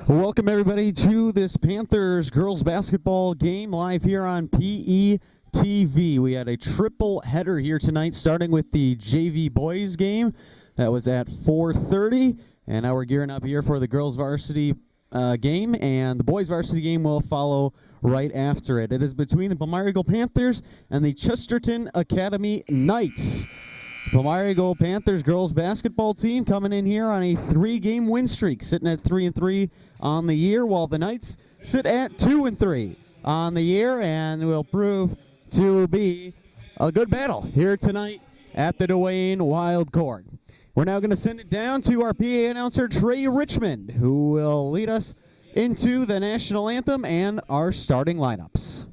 Welcome everybody to this Panthers girls basketball game live here on PE TV. We had a triple header here tonight, starting with the JV boys game. That was at 4:30, and now we're gearing up here for the girls varsity game, and the boys varsity game will follow right after it. It is between the Palmyra-Eagle Panthers and the Chesterton Academy Knights. Palmyra-Eagle Panthers girls basketball team coming in here on a 3-game win streak, sitting at 3-3 on the year, while the Knights sit at 2-3 on the year, and will prove to be a good battle here tonight at the Duane Wild Court. We're now going to send it down to our PA announcer, Trey Richmond, who will lead us into the national anthem and our starting lineups.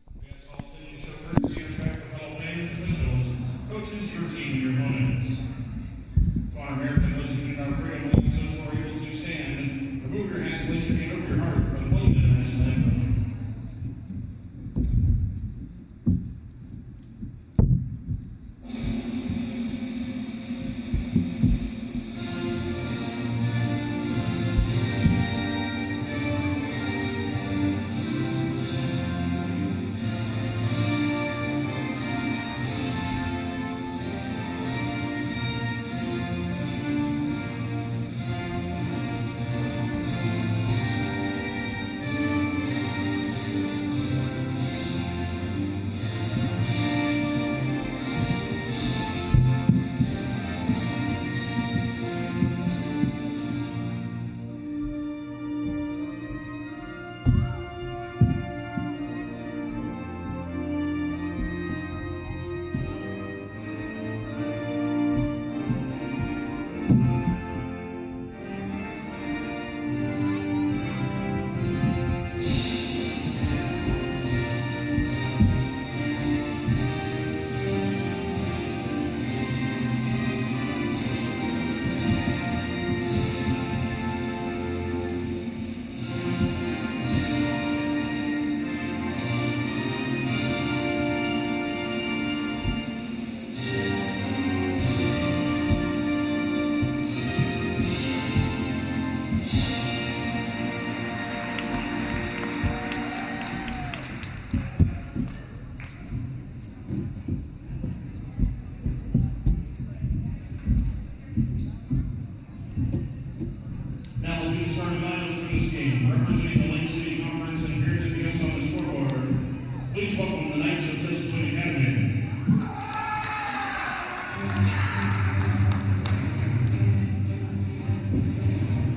Please welcome the Knights of Chesterton Academy.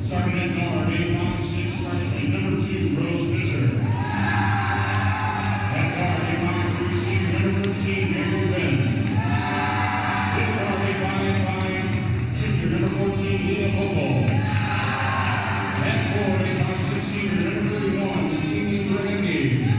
Starting at guard, 8'5", freshman, number 2, Rose Fisher. At guard, 8'5", receiver, number 13, Mary Webb. At guard, 8'5", junior, number 14, Leah Hobo. At 4, 8'5", senior, number 31, Amy Pregame.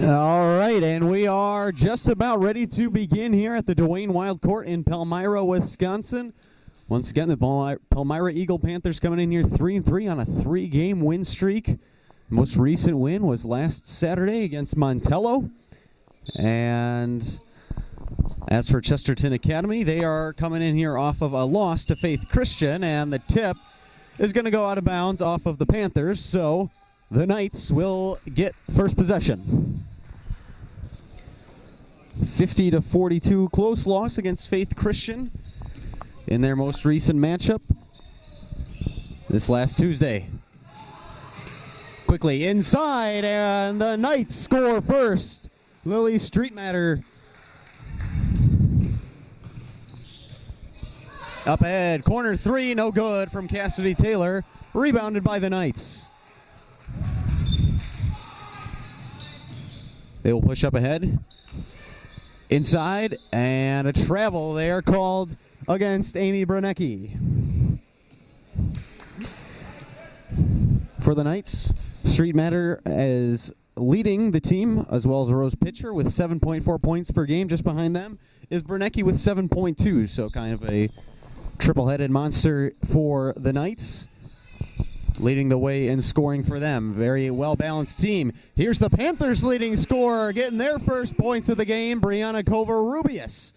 All right, and we are just about ready to begin here at the Dwayne Wild Court in Palmyra, Wisconsin. Once again, the Palmyra-Eagle Panthers coming in here 3-3 on a 3-game win streak. Most recent win was last Saturday against Montello. And as for Chesterton Academy, they are coming in here off of a loss to Faith Christian, and the tip is going to go out of bounds off of the Panthers, so the Knights will get first possession. 50-42 close loss against Faith Christian in their most recent matchup this last Tuesday. Quickly inside, and the Knights score first. Lily Streetmatter up ahead. Corner three, no good from Cassidy Taylor. Rebounded by the Knights. They will push up ahead. Inside, and a travel there called against Amy Brunecki. For the Knights, Streetmatter is leading the team, as well as Rose Pitcher with 7.4 points per game. Just behind them is Brunecki with 7.2, so kind of a triple-headed monster for the Knights. Leading the way in scoring for them. Very well-balanced team. Here's the Panthers' leading scorer, getting their first points of the game, Brianna Cover-Rubius.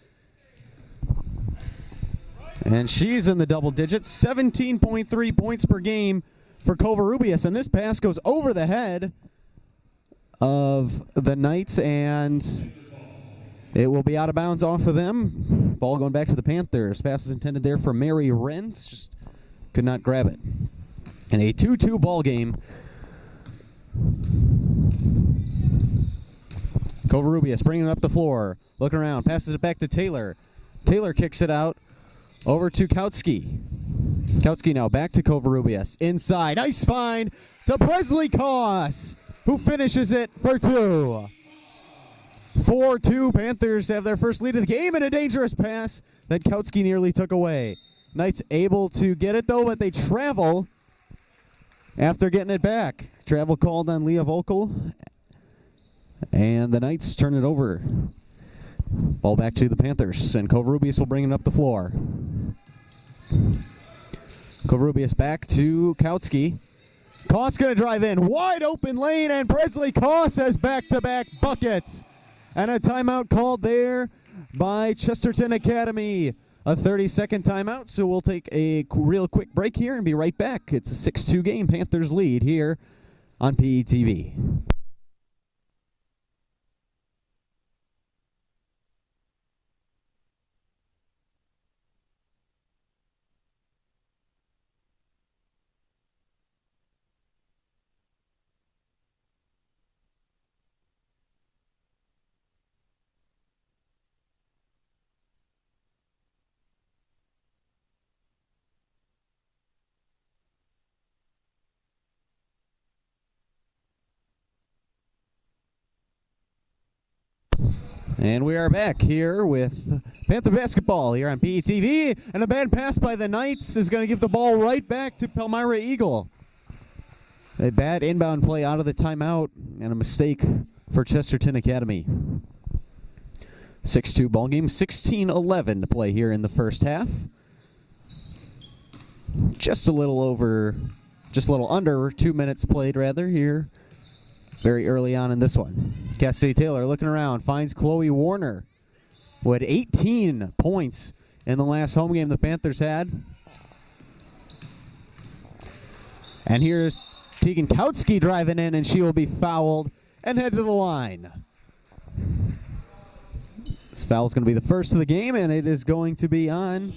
And she's in the double digits, 17.3 points per game for Cover-Rubius. And this pass goes over the head of the Knights, and it will be out of bounds off of them. Ball going back to the Panthers. Pass was intended there for Mary Renz, just could not grab it. And a 2-2 ball game. Cover-Rubius bringing it up the floor. Looking around, passes it back to Taylor. Taylor kicks it out over to Kautsky. Kautsky now back to Cover-Rubius. Inside, nice find to Presley Koss, who finishes it for two. 4-2, Panthers have their first lead of the game, and a dangerous pass that Kautsky nearly took away. Knights able to get it though, but they travel after getting it back. Travel called on Leah Volkel, and the Knights turn it over. Ball back to the Panthers, and Cover-Rubius will bring it up the floor. Cover-Rubius back to Kautsky. Koss going to drive in, wide open lane, and Presley Koss has back-to-back buckets. And a timeout called there by Chesterton Academy. A 30-second timeout, so we'll take a real quick break here and be right back. It's a 6-2 game. Panthers lead here on PETV. And we are back here with Panther basketball here on PETV. And a bad pass by the Knights is going to give the ball right back to Palmyra-Eagle. A bad inbound play out of the timeout and a mistake for Chesterton Academy. 6-2 ball game, 16-11 to play here in the first half. Just a little under 2 minutes played rather here. Very early on in this one. Cassidy Taylor looking around, finds Chloe Warner, who had 18 points in the last home game the Panthers had. And here's Tegan Kautsky driving in, and she will be fouled and head to the line. This foul is going to be the first of the game, and it is going to be on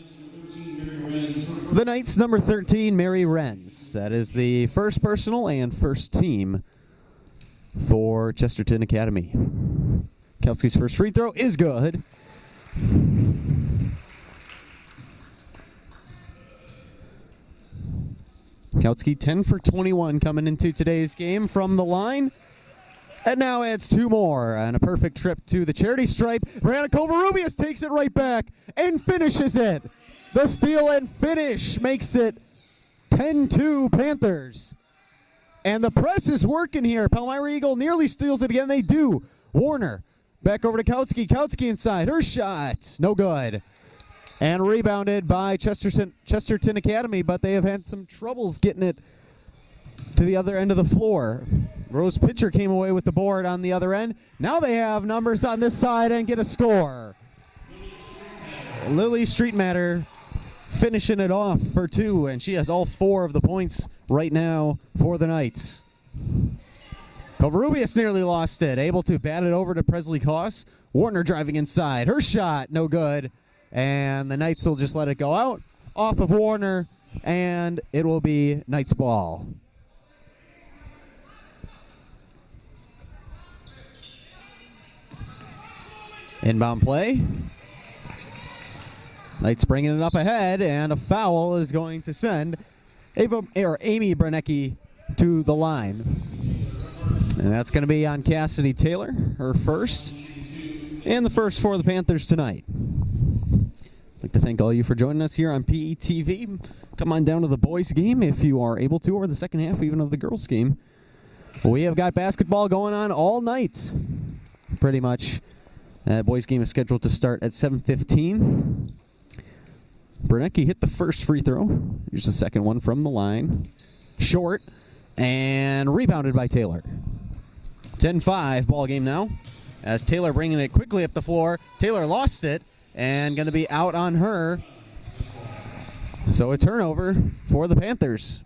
the Knights' number 13, Mary Renz. That is the first personal and first team for Chesterton Academy. Kautsky's first free throw is good. Kautsky 10 for 21 coming into today's game from the line. And now adds two more, and a perfect trip to the charity stripe. Brianna Cover-Rubius takes it right back and finishes it. The steal and finish makes it 10-2 Panthers. And the press is working here. Palmyra-Eagle nearly steals it again. They do Warner back over to Kautsky. Kautsky inside. Her shot. No good. And rebounded by Chesterton Academy, but they have had some troubles getting it to the other end of the floor. Rose Pitcher came away with the board on the other end. Now they have numbers on this side and get a score. Lily Streetmatter finishing it off for 2, and she has all 4 of the points right now for the Knights. Covarrubias nearly lost it, able to bat it over to Presley Koss. Warner driving inside. Her shot, no good. And the Knights will just let it go out off of Warner, and it will be Knights ball. Inbound play. Knights bringing it up ahead, and a foul is going to send Amy Brenecki to the line. And that's going to be on Cassidy Taylor, her first, and the first for the Panthers tonight. I'd like to thank all of you for joining us here on PETV. Come on down to the boys' game if you are able to, or the second half even of the girls' game. We have got basketball going on all night, pretty much. Boys' game is scheduled to start at 7:15. Bernecki hit the first free throw. Here's the second one from the line. Short, and rebounded by Taylor. 10-5 ball game now, as Taylor bringing it quickly up the floor. Taylor lost it, and going to be out on her. So a turnover for the Panthers.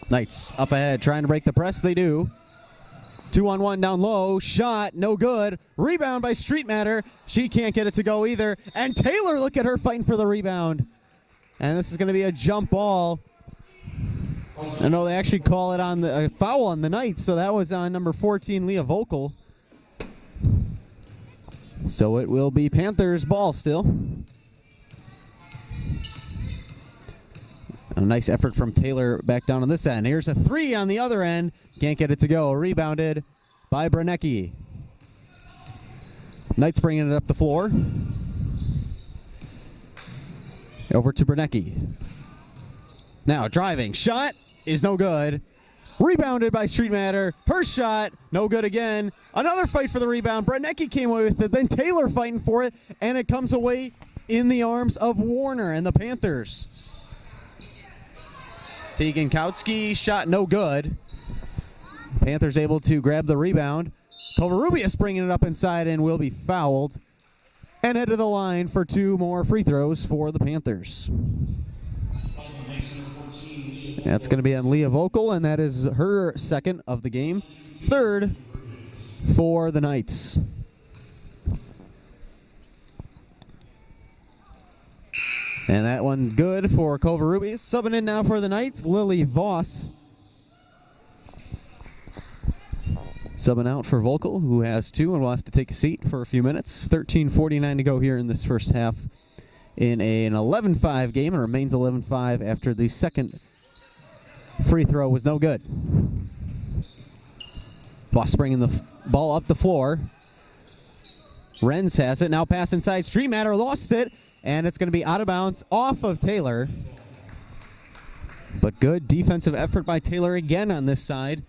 Knights up ahead, trying to break the press. They do. 2-on-1 down low. Shot, no good. Rebound by Streetmatter. She can't get it to go either. And Taylor, look at her fighting for the rebound. And this is going to be a jump ball. I know they actually call it on the foul on the Knights, so that was on number 14, Leah Vocal. So it will be Panthers ball still. A nice effort from Taylor back down on this end. Here's a 3 on the other end. Can't get it to go. Rebounded by Bernecki. Knights bringing it up the floor. Over to Bernecki. Now driving. Shot is no good. Rebounded by Streetmatter. Her shot, no good again. Another fight for the rebound. Bernecki came away with it. Then Taylor fighting for it. And it comes away in the arms of Warner and the Panthers. Tegan Kautsky, shot no good. Panthers able to grab the rebound. Covarrubias bringing it up inside and will be fouled. And head to the line for 2 more free throws for the Panthers. That's going to be on Leah Vocal, and that is her second of the game. Third for the Knights. And that one good for Covarrubias. Subbing in now for the Knights, Lily Voss. Subbing out for Vocal, who has 2 and will have to take a seat for a few minutes. 13:49 to go here in this first half in an 11-5 game. It remains 11-5 after the second free throw was no good. Voss bringing the ball up the floor. Renz has it. Now pass inside. Streetmatter lost it. And it's going to be out of bounds off of Taylor. But good defensive effort by Taylor again on this side.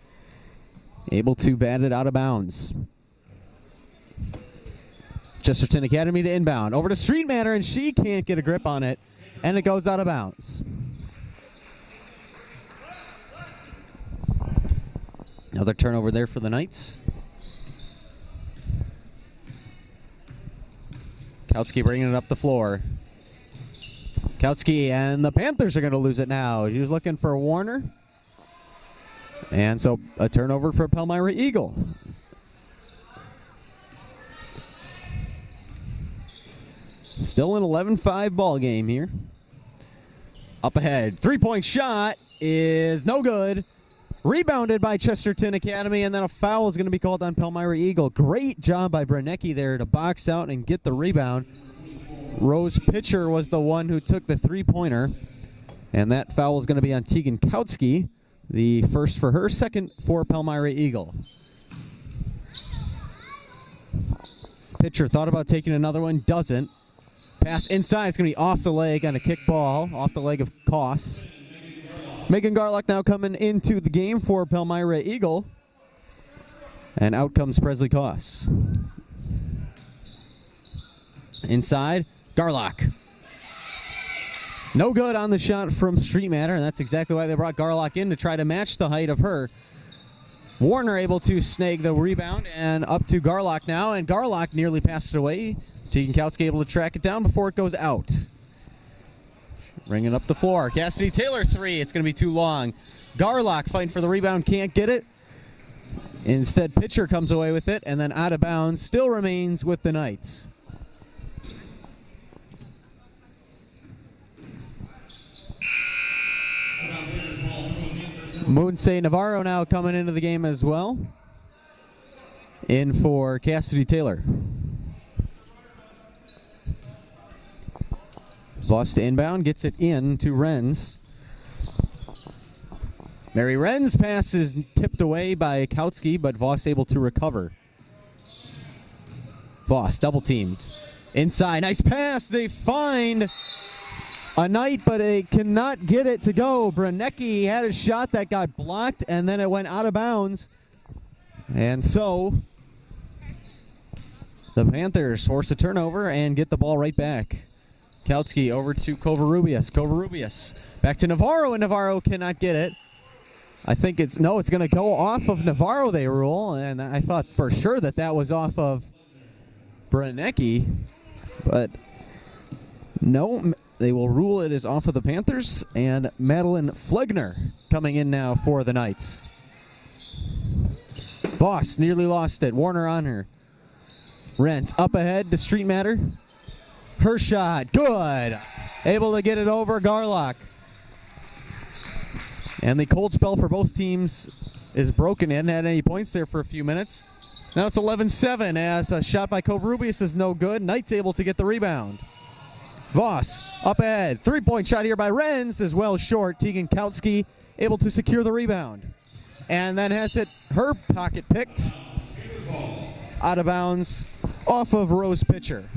Able to bat it out of bounds. Chesterton Academy to inbound. Over to Streetmatter, and she can't get a grip on it. And it goes out of bounds. Another turnover there for the Knights. Kautsky bringing it up the floor. Kautsky and the Panthers are going to lose it now. He was looking for Warner. And so a turnover for Palmyra-Eagle. Still an 11-5 ball game here. Up ahead. 3-point shot is no good. Rebounded by Chesterton Academy, and then a foul is going to be called on Palmyra-Eagle. Great job by Bernecki there to box out and get the rebound. Rose Pitcher was the one who took the 3-pointer, and that foul is going to be on Tegan Kautsky, the first for her, second for Palmyra-Eagle. Pitcher thought about taking another one, doesn't. Pass inside, it's going to be off the leg on a kick ball, off the leg of Koss. Megan Garlock now coming into the game for Palmyra-Eagle. And out comes Presley Koss. Inside, Garlock. No good on the shot from Street Matter, and that's exactly why they brought Garlock in, to try to match the height of her. Warner able to snag the rebound, and up to Garlock now, and Garlock nearly passed it away. Tegan Kautsky able to track it down before it goes out. Bringing up the floor. Cassidy Taylor three. It's going to be too long. Garlock fighting for the rebound, can't get it. Instead, Pitcher comes away with it, and then out of bounds. Still remains with the Knights. Moonsay Navarro now coming into the game as well. In for Cassidy Taylor. Voss to inbound, gets it in to Renz. Mary Renz pass is tipped away by Kautsky, but Voss able to recover. Voss double teamed. Inside, nice pass. They find a Knight, but they cannot get it to go. Branecki had a shot that got blocked, and then it went out of bounds. And so the Panthers force a turnover and get the ball right back. Kautsky over to Covarrubias. Covarrubias back to Navarro, and Navarro cannot get it. I think it's going to go off of Navarro, they rule, and I thought for sure that was off of Branecki, but no, they will rule it is off of the Panthers, and Madeline Flegner coming in now for the Knights. Voss nearly lost it. Warner on her. Rents up ahead to Street Matter. Her shot, good. Able to get it over Garlock. And the cold spell for both teams is broken. Hadn't had any points there for a few minutes. Now it's 11-7 as a shot by Covarrubias is no good. Knight's able to get the rebound. Voss up ahead. Three-point shot here by Renz as well short. Tegan Kautsky able to secure the rebound. And then has it her pocket picked. Out of bounds off of Rose Pitcher.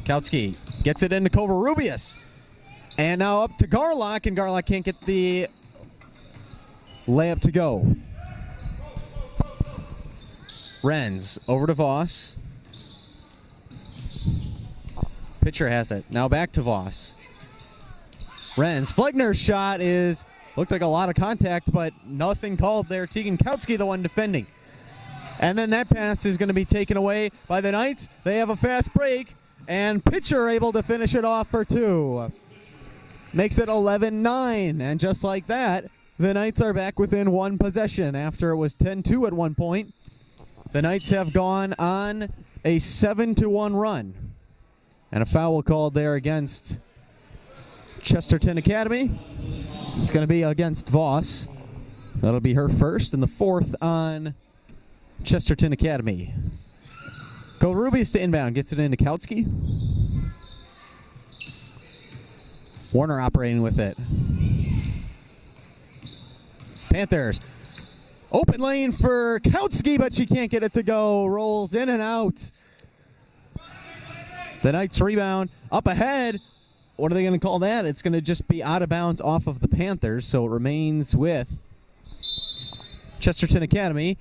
Kautsky gets it into Covarrubias. And now up to Garlock, and Garlock can't get the layup to go. Renz over to Voss. Pitcher has it. Now back to Voss. Renz. Flegner's shot looked like a lot of contact, but nothing called there. Tegan Kautsky the one defending. And then that pass is going to be taken away by the Knights. They have a fast break, and Pitcher able to finish it off for two. Makes it 11-9, and just like that, the Knights are back within one possession after it was 10-2 at one point. The Knights have gone on a 7-1 run. And a foul called there against Chesterton Academy. It's going to be against Voss. That'll be her first, and the fourth on Chesterton Academy. Covarrubias to inbound, gets it into Kautsky. Warner operating with it. Panthers. Open lane for Kautsky, but she can't get it to go. Rolls in and out. The Knights rebound. Up ahead. What are they going to call that? It's going to just be out of bounds off of the Panthers, so it remains with Chesterton Academy.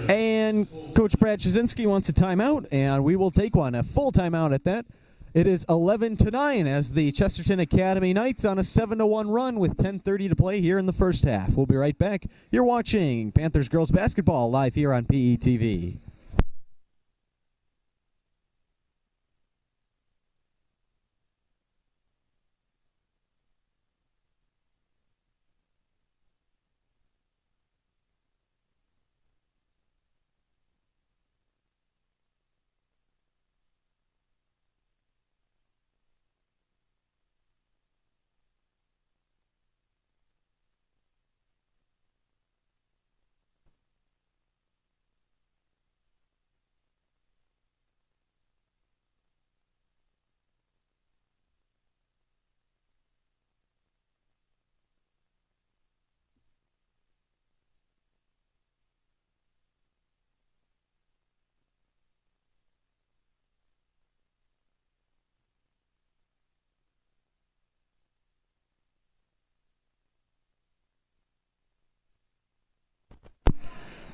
And Coach Brad Chazinski wants a timeout, and we will take one. A full timeout at that. It is 11-9 as the Chesterton Academy Knights on a 7-1 run with 10:30 to play here in the first half. We'll be right back. You're watching Panthers girls basketball live here on PETV.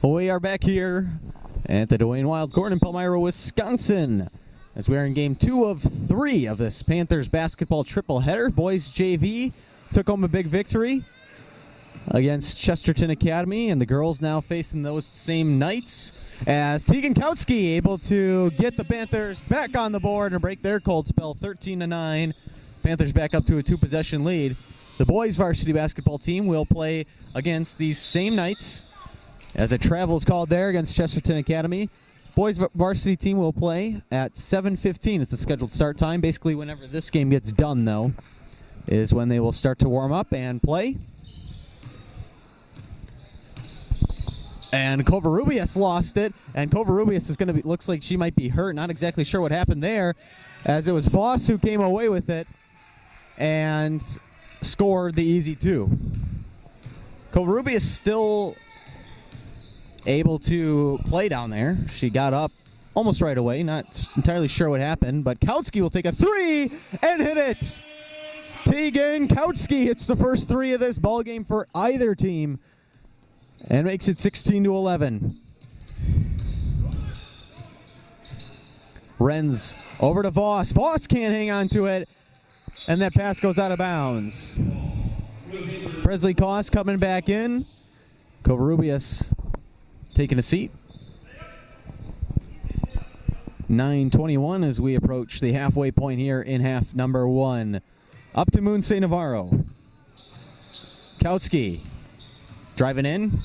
We are back here at the Dwayne Wild Court in Palmyra, Wisconsin, as we are in game 2 of 3 of this Panthers basketball triple header. Boys JV took home a big victory against Chesterton Academy, and the girls now facing those same Knights, as Tegan Kautsky able to get the Panthers back on the board and break their cold spell, 13-9. Panthers back up to a 2-possession lead. The boys varsity basketball team will play against these same Knights, as a travel is called there against Chesterton Academy. Boys varsity team will play at 7:15 is the scheduled start time. Basically, whenever this game gets done, though, is when they will start to warm up and play. And Covarrubias lost it, and Covarrubias is going to be, looks like she might be hurt. Not exactly sure what happened there, as it was Voss who came away with it and scored the easy 2. Covarrubias still able to play down there. She got up almost right away. Not entirely sure what happened, but Kautsky will take a 3 and hit it. Tegan Kautsky hits the first 3 of this ball game for either team and makes it 16-11. Renz over to Voss. Voss can't hang on to it, and that pass goes out of bounds. Presley Koss coming back in. Covarrubias taking a seat. 9:21 as we approach the halfway point here in half number 1. Up to Moon St. Navarro. Kautsky driving in.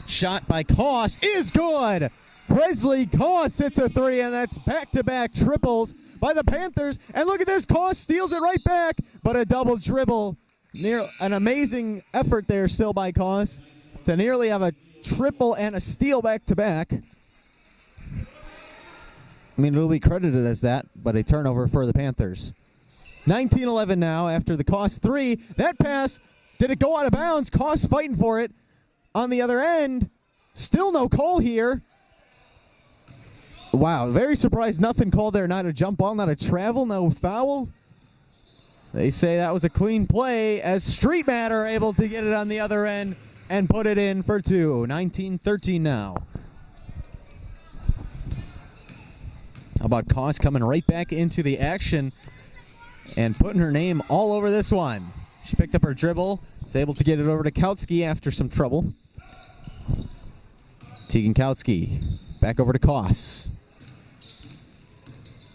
Shot by Koss is good. Presley Koss hits a 3, and that's back-to-back triples by the Panthers. And look at this, Koss steals it right back, but a double dribble. An amazing effort there still by Koss to nearly have a triple and a steal back-to-back. I mean, it'll be credited as that, but a turnover for the Panthers. 19-11 now after the Koss 3. That pass, did it go out of bounds? Koss fighting for it on the other end. Still no call here. Wow, very surprised nothing called there. Not a jump ball, not a travel, no foul. They say that was a clean play, as Street Matter are able to get it on the other end and put it in for 2. 19-13 now. How about Koss coming right back into the action and putting her name all over this one. She picked up her dribble, was able to get it over to Kautsky after some trouble. Tegan Kautsky back over to Koss.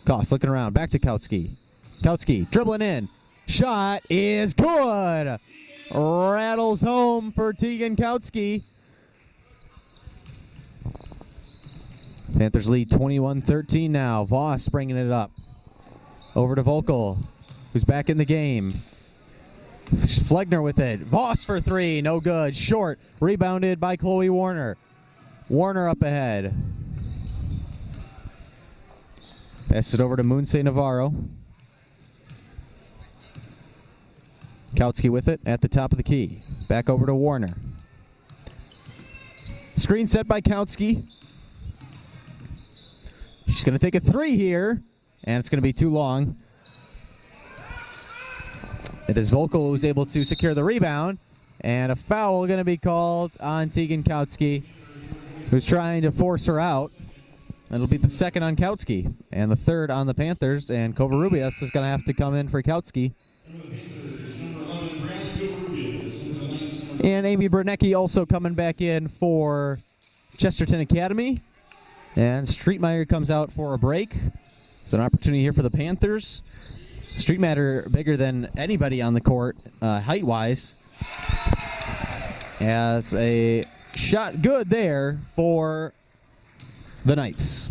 Koss looking around, back to Kautsky. Kautsky dribbling in. Shot is good. Rattles home for Tegan Kautsky. Panthers lead 21-13 now. Voss bringing it up. Over to Volkel, who's back in the game. Flegner with it. Voss for 3, no good. Short, rebounded by Chloe Warner. Warner up ahead. Pass it over to Moon St. Navarro. Kautsky with it at the top of the key. Back over to Warner. Screen set by Kautsky. She's going to take a 3 here, and it's going to be too long. It is Volkel who's able to secure the rebound, and a foul going to be called on Tegan Kautsky, who's trying to force her out. It'll be the second on Kautsky, and the third on the Panthers, and Covarrubias is going to have to come in for Kautsky. And Amy Brunecki also coming back in for Chesterton Academy. And Streetmeyer comes out for a break. It's an opportunity here for the Panthers. Streetmeyer bigger than anybody on the court, height-wise. As a shot good there for the Knights.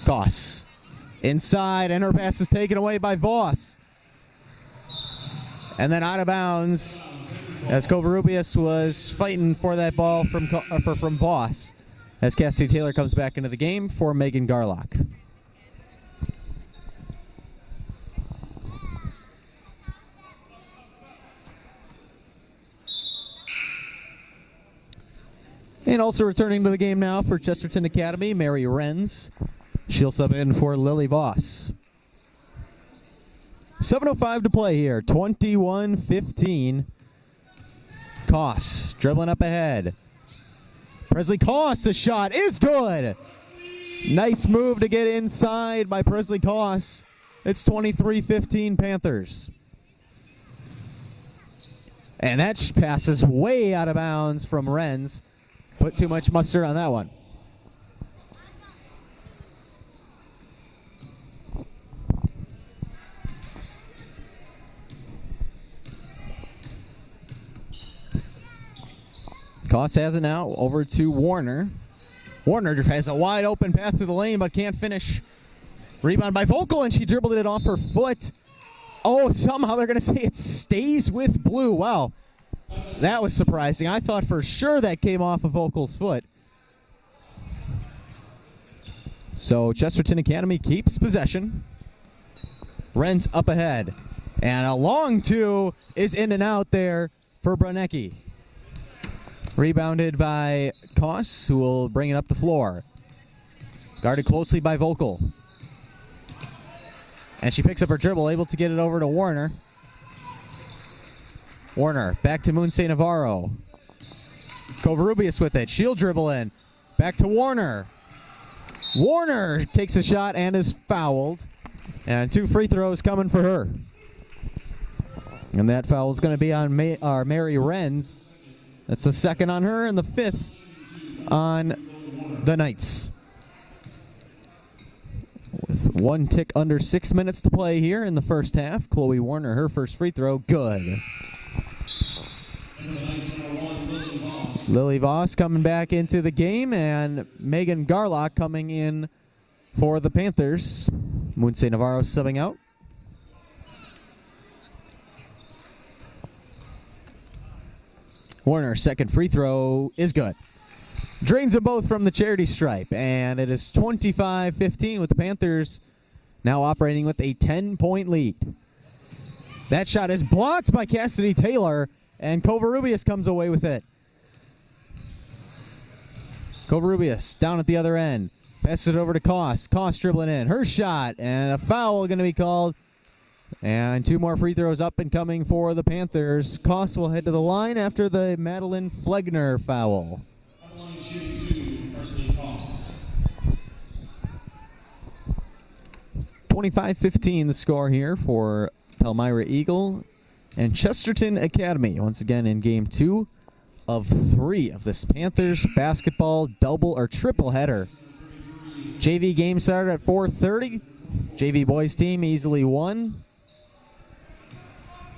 Koss inside, and her pass is taken away by Voss. And then out of bounds, as Covarrubias was fighting for that ball from Voss, as Cassidy Taylor comes back into the game for Megan Garlock. And also returning to the game now for Chesterton Academy, Mary Renz. She'll sub in for Lily Voss. 7:05 to play here. 21-15. Koss dribbling up ahead. Presley Koss, the shot is good. Nice move to get inside by Presley Koss. It's 23-15 Panthers. And that pass is way out of bounds from Renz. Put too much mustard on that one. Koss has it now over to Warner. Warner has a wide open path through the lane but can't finish. Rebound by Vogel, and she dribbled it off her foot. Oh, somehow they're going to say it stays with blue. Wow, that was surprising. I thought for sure that came off of Vogel's foot. So Chesterton Academy keeps possession. Renz up ahead. And a long two is in and out there for Brunecki. Rebounded by Koss, who will bring it up the floor. Guarded closely by Vogel. And she picks up her dribble, able to get it over to Warner. Warner, back to Moonse Navarro. Covarrubias with it. She'll dribble in. Back to Warner. Warner takes a shot and is fouled. And 2 free throws coming for her. And that foul is going to be on Mary Renz. That's the second on her and the 5th on the Knights. With 1 tick under 6 minutes to play here in the first half, Chloe Warner, her first free throw, good. Lily Voss coming back into the game, and Megan Garlock coming in for the Panthers. Moonse Navarro subbing out. Warner, second free throw is good. Drains them both from the charity stripe, and it is 25-15 with the Panthers now operating with a 10-point lead. That shot is blocked by Cassidy Taylor, and Covarrubias comes away with it. Covarrubias down at the other end. Passes it over to Koss. Koss dribbling in. Her shot, and a foul going to be called. And 2 more free throws up and coming for the Panthers. Koss will head to the line after the Madeline Flegner foul. 25-15 the score here for Palmyra-Eagle and Chesterton Academy. Once again in game 2 of 3 of this Panthers basketball double or triple header. JV game started at 4:30. JV boys team easily won.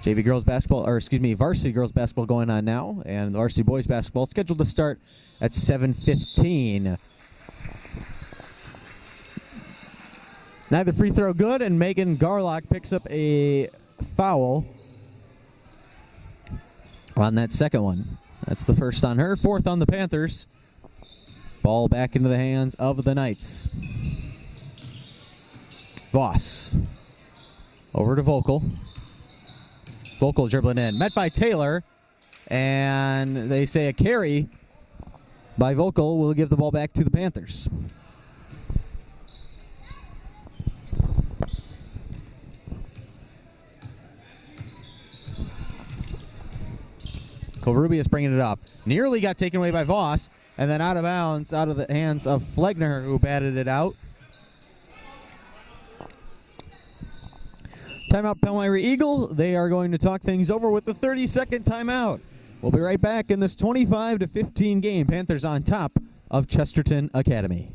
JV girls basketball, or excuse me, varsity girls basketball going on now, and the varsity boys basketball scheduled to start at 7:15. Neither free throw good, and Megan Garlock picks up a foul on that second one. That's the first on her, 4th on the Panthers. Ball back into the hands of the Knights. Voss over to Vogel. Vogel dribbling in, met by Taylor, and they say a carry by Vogel will give the ball back to the Panthers. Covarrubias bringing it up. Nearly got taken away by Voss, and then out of bounds, out of the hands of Flegner, who batted it out. Timeout Palmyra-Eagle. They are going to talk things over with the 30-second timeout. We'll be right back in this 25-15 game. Panthers on top of Chesterton Academy.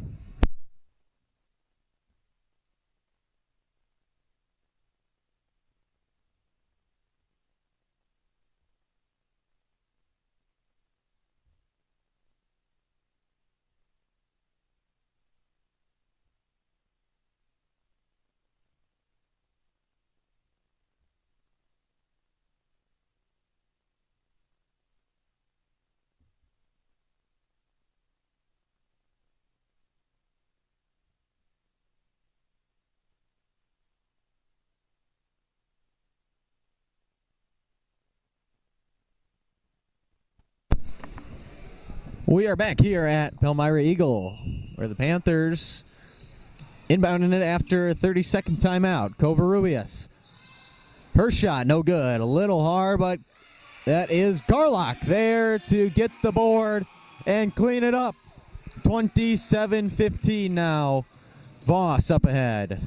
We are back here at Palmyra-Eagle, where the Panthers inbounding it after a 30-second timeout. Covarrubias Her shot, no good. A little hard, but that is Garlock there to get the board and clean it up. 27-15 now. Voss up ahead.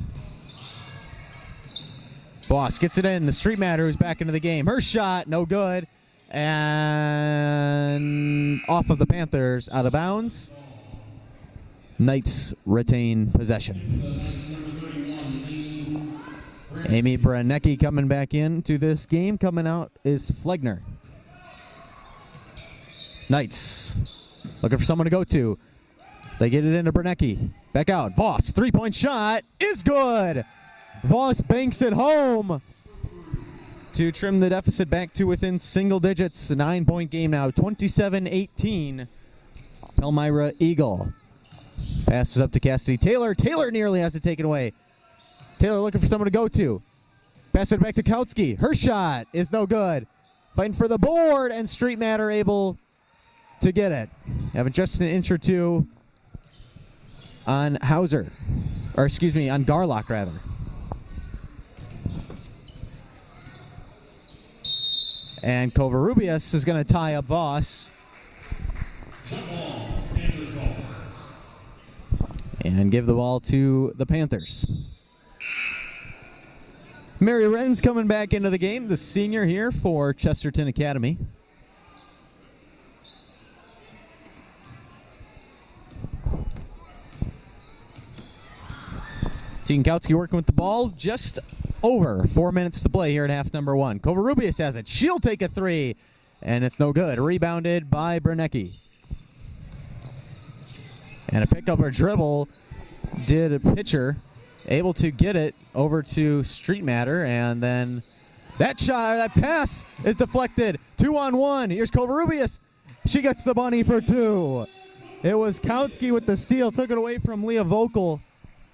Voss gets it in. The Street Matter who's back into the game. Her shot, no good. And off of the Panthers, out of bounds. Knights retain possession. Amy Branecki coming back into this game. Coming out is Flegner. Knights looking for someone to go to. They get it into Branecki. Back out. Voss, three-point shot is good. Voss banks it home to trim the deficit back to within single digits. A 9-point game now, 27-18. Palmyra-Eagle. Passes up to Cassidy Taylor. Taylor nearly has it taken away. Taylor looking for someone to go to. Pass it back to Kautsky. Her shot is no good. Fighting for the board, and Street Matter able to get it. Having just an inch or two on Hauser. Or excuse me, on Garlock rather. And Covarrubias is going to tie up Voss. And give the ball to the Panthers. Mary Wren's coming back into the game, the senior here for Chesterton Academy. Kautsky working with the ball, just over 4 minutes to play here at half number one. Covarrubias has it. She'll take a three, and it's no good. Rebounded by Branecki. And a pick-up or dribble did a pitcher, able to get it over to Street Matter, and then that shot, that pass is deflected. 2-on-1. Here's Covarrubias. She gets the bunny for two. It was Kautsky with the steal, took it away from Leah Vogel,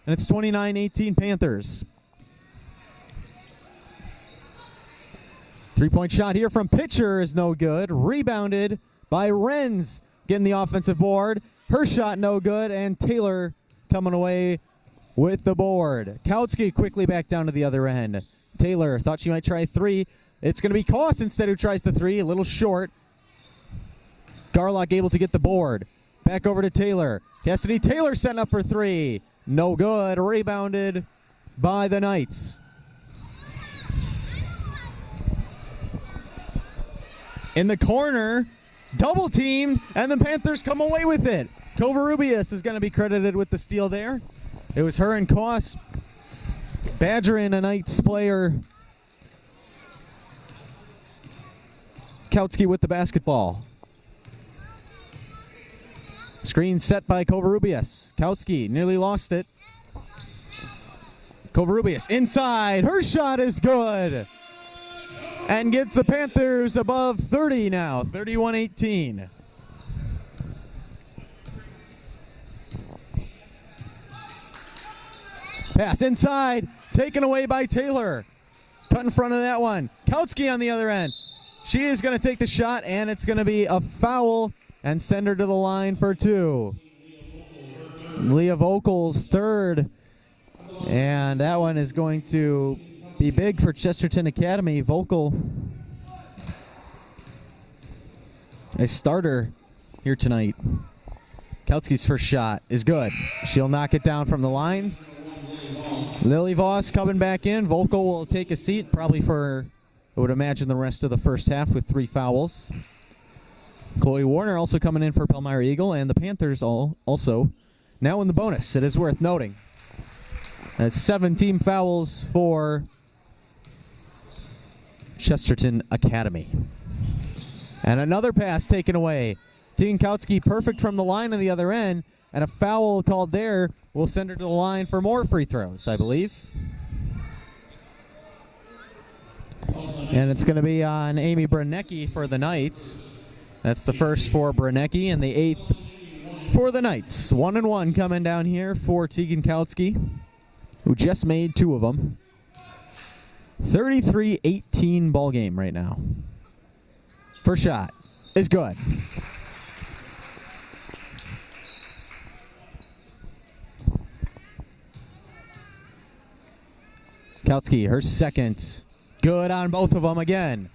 and it's 29-18 Panthers. Three-point shot here from pitcher is no good. Rebounded by Renz, getting the offensive board. Her shot no good, and Taylor coming away with the board. Kautsky quickly back down to the other end. Taylor thought she might try three. It's going to be Koss instead who tries the three, a little short. Garlock able to get the board. Back over to Taylor. Cassidy Taylor setting up for three. No good. Rebounded by the Knights. In the corner, double teamed, and the Panthers come away with it. Covarrubias is going to be credited with the steal there. It was her and Koss badgering a Knights player. Kautsky with the basketball. Screen set by Covarrubias. Kautsky nearly lost it. Covarrubias inside. Her shot is good. And gets the Panthers above 30 now, 31-18. Pass inside, taken away by Taylor. Cut in front of that one. Kautsky on the other end. She is going to take the shot, and it's going to be a foul and send her to the line for two. Leah Vogel's third, and that one is going to be big for Chesterton Academy. Vogel, a starter here tonight. Kautsky's first shot is good. She'll knock it down from the line. Lily Voss coming back in. Vogel will take a seat, probably for, I would imagine, the rest of the first half with three fouls. Chloe Warner also coming in for Palmyra-Eagle, and the Panthers also now in the bonus. It is worth noting. That's 17 fouls for Chesterton Academy. And another pass taken away. Tegan Kautsky perfect from the line on the other end, and a foul called there will send her to the line for more free throws, I believe. And it's going to be on Amy Branecki for the Knights. That's the first for Branecki and the eighth for the Knights. 1-1 coming down here for Tegan Kautsky, who just made two of them. 33-18 ball game right now. First shot is good. Kautsky, her second Good on both of them again.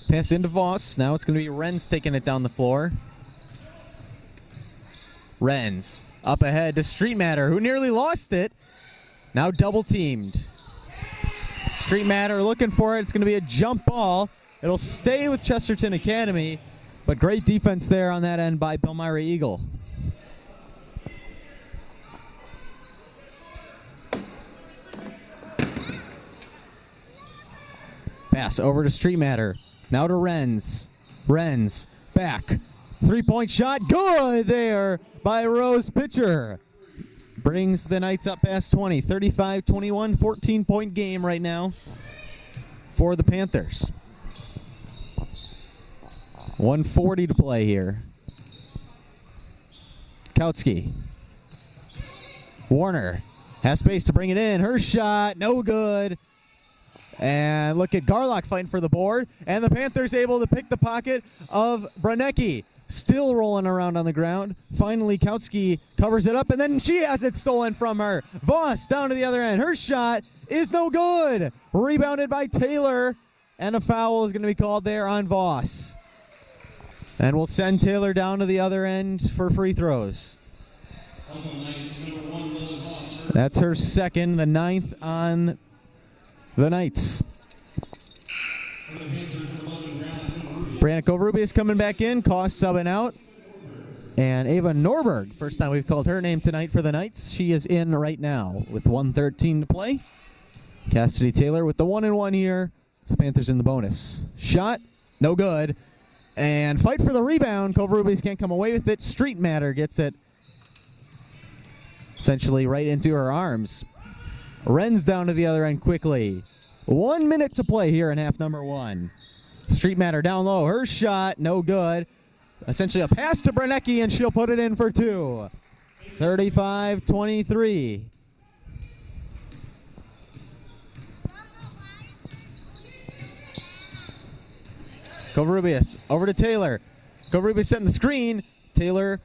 Pass into Voss. Now it's going to be Renz taking it down the floor. Renz up ahead to Street Matter, who nearly lost it. Now double teamed. Street Matter looking for it. It's going to be a jump ball. It'll stay with Chesterton Academy, but great defense there on that end by Palmyra-Eagle. Pass over to Street Matter. Now to Renz. Renz back. Three-point shot. Good there by Rose Pitcher. Brings the Knights up past 20. 35-21, 14-point game right now for the Panthers. 1:40 to play here. Kautsky. Warner has space to bring it in. Her shot, no good. And look at Garlock fighting for the board. And the Panthers able to pick the pocket of Branecki. Still rolling around on the ground. Finally, Kautsky covers it up, and then she has it stolen from her. Voss down to the other end. Her shot is no good. Rebounded by Taylor, and a foul is going to be called there on Voss. And we'll send Taylor down to the other end for free throws. That's her second, the 9th on the Knights. Branico Ruby is coming back in. Koss subbing out. And Ava Norberg, first time we've called her name tonight for the Knights. She is in right now with 1:13 to play. Cassidy Taylor with the 1-and-1 here. The Panthers in the bonus. Shot, no good. And fight for the rebound. Cove Rubies can't come away with it. Street Matter gets it essentially right into her arms. Renz down to the other end quickly. 1 minute to play here in half number 1. Street Matter down low. Her shot, no good. Essentially a pass to Branecki, and she'll put it in for 2. 35-23. Covarrubias over to Taylor. Covarrubias setting the screen. Taylor's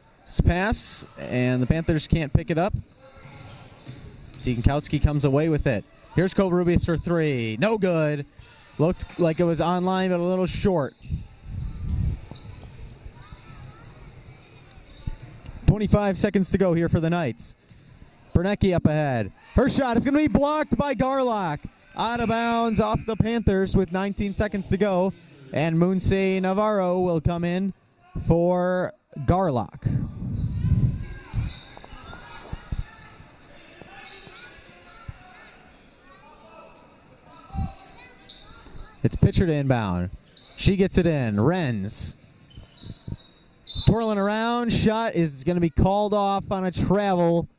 pass, and the Panthers can't pick it up. Deakonkowski comes away with it. Here's Covarrubias for 3. No good. Looked like it was online, but a little short. 25 seconds to go here for the Knights. Branecki up ahead. Her shot is going to be blocked by Garlock. Out of bounds off the Panthers with 19 seconds to go. And Moonsei Navarro will come in for Garlock. It's pitcher to inbound. She gets it in. Renz. Twirling around. Shot is going to be called off on a travel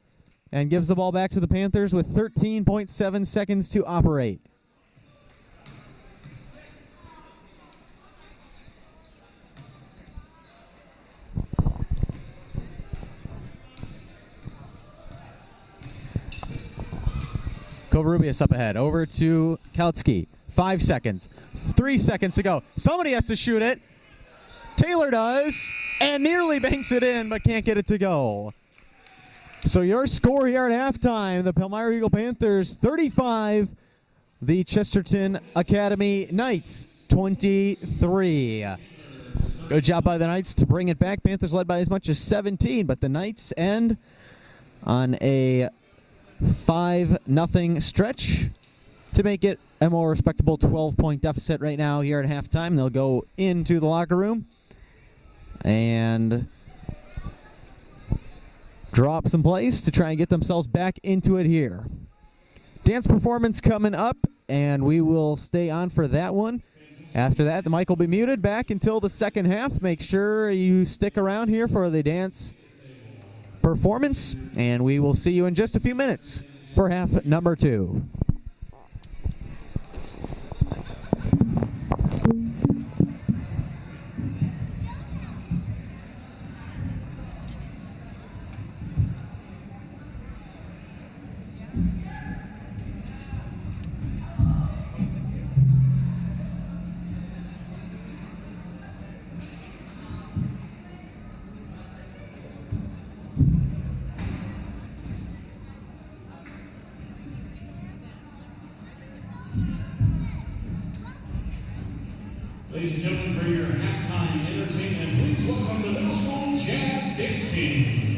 and gives the ball back to the Panthers with 13.7 seconds to operate. Covarrubias up ahead. Over to Kautsky. 5 seconds. 3 seconds to go. Somebody has to shoot it. Taylor does, and nearly banks it in, but can't get it to go. So your score here at halftime, the Palmyra-Eagle Panthers 35, the Chesterton Academy Knights 23. Good job by the Knights to bring it back. Panthers led by as much as 17, but the Knights end on a 5-0 stretch to make it a more respectable 12-point deficit right now here at halftime. They'll go into the locker room and draw up some plays to try and get themselves back into it here. Dance performance coming up, and we will stay on for that one. After that, the mic will be muted back until the second half. Make sure you stick around here for the dance performance, and we will see you in just a few minutes for half number 2. Ladies and gentlemen, for your halftime entertainment, please welcome the middle school jazz dance team.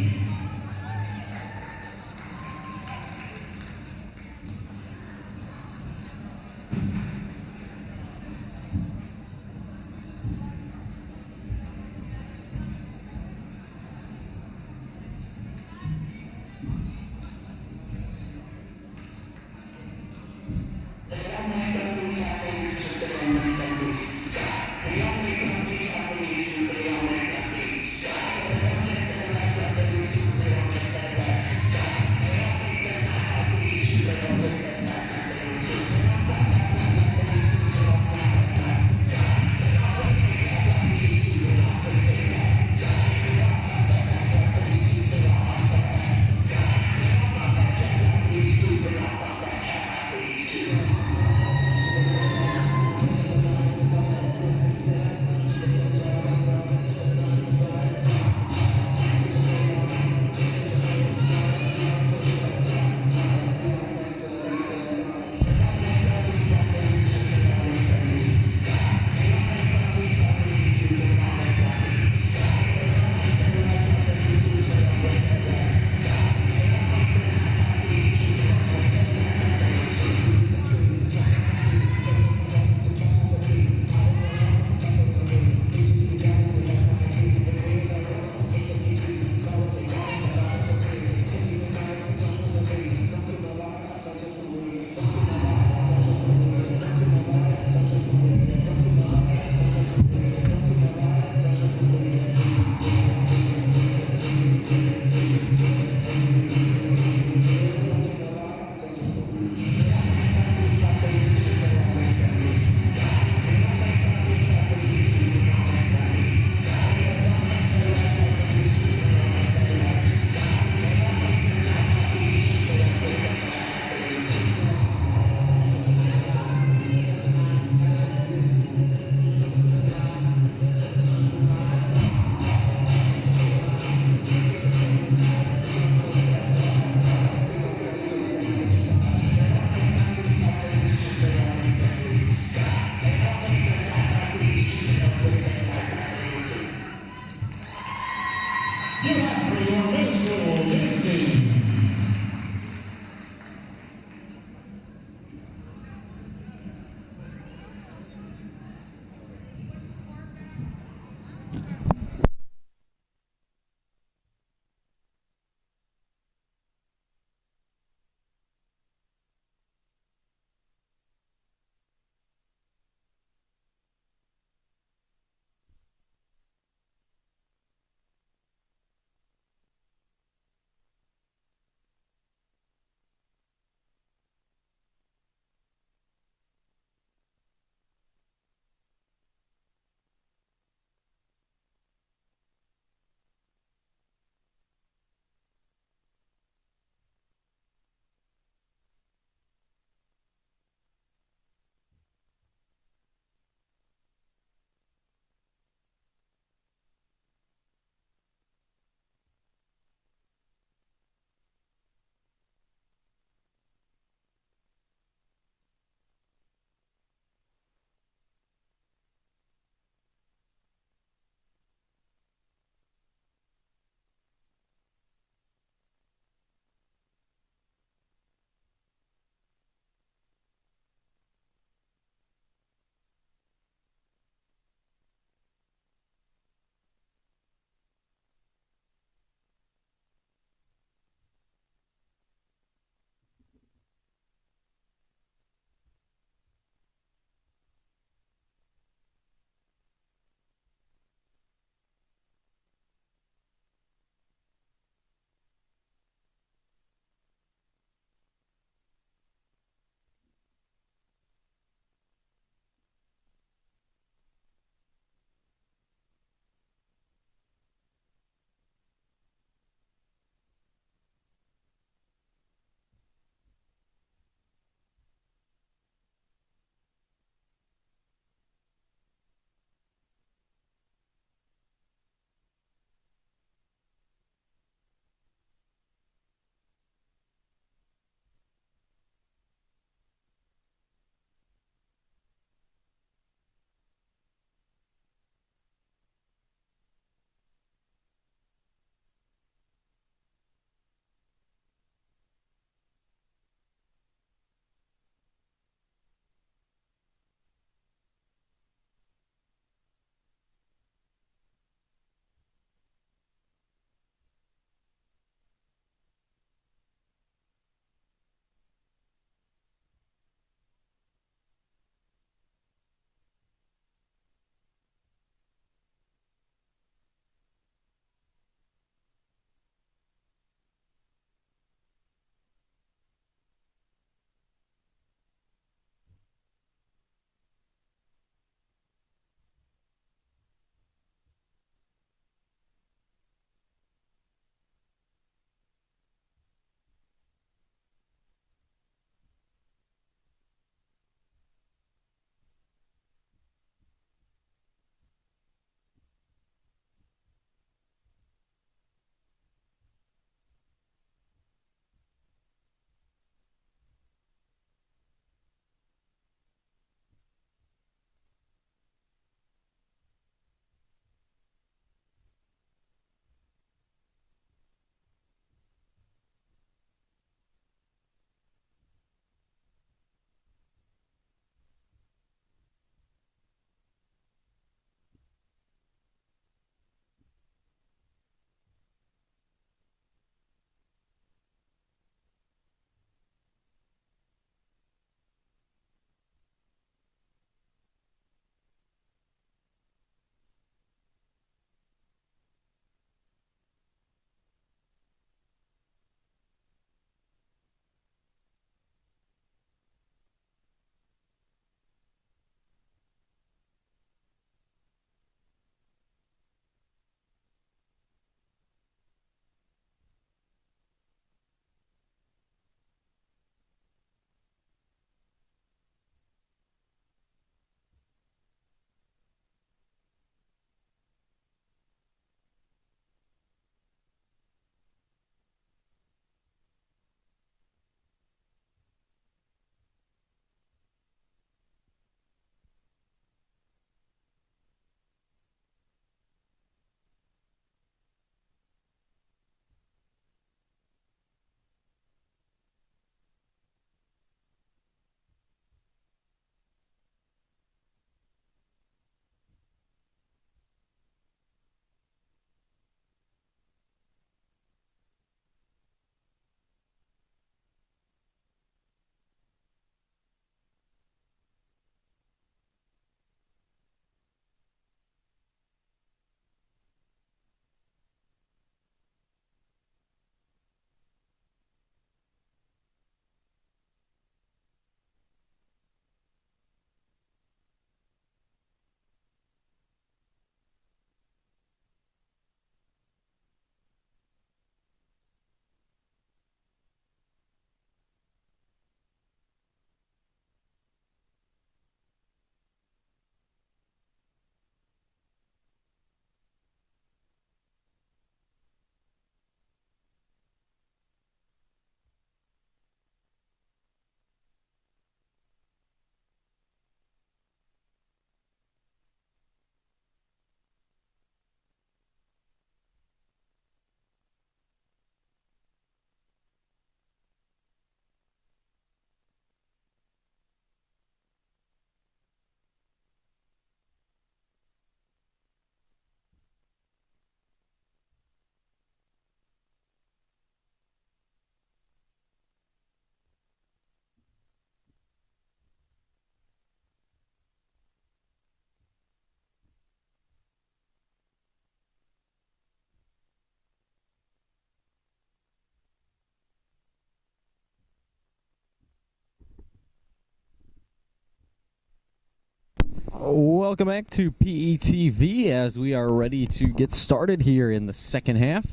welcome back to PETV as we are ready to get started here in the second half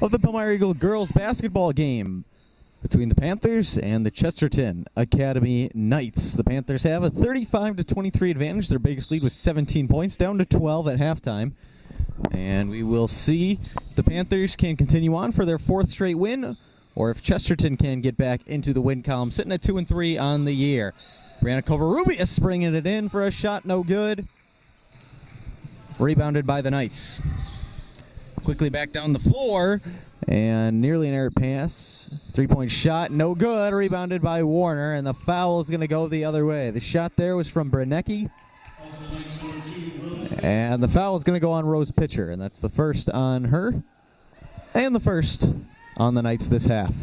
of the Palmyra-Eagle girls basketball game between the Panthers and the Chesterton Academy Knights. The Panthers have a 35-23 advantage. Their biggest lead was 17 points, down to 12 at halftime. And we will see if the Panthers can continue on for their fourth straight win or if Chesterton can get back into the win column, sitting at 2-3 on the year. Brianna Covarrubias bringing it in for a shot, no good. Rebounded by the Knights. Quickly back down the floor, and nearly an errant pass. Three-point shot, no good. Rebounded by Warner, and the foul is going to go the other way. The shot there was from Brunecki, and the foul is going to go on Rose Pitcher, and that's the first on her, and the first on the Knights this half.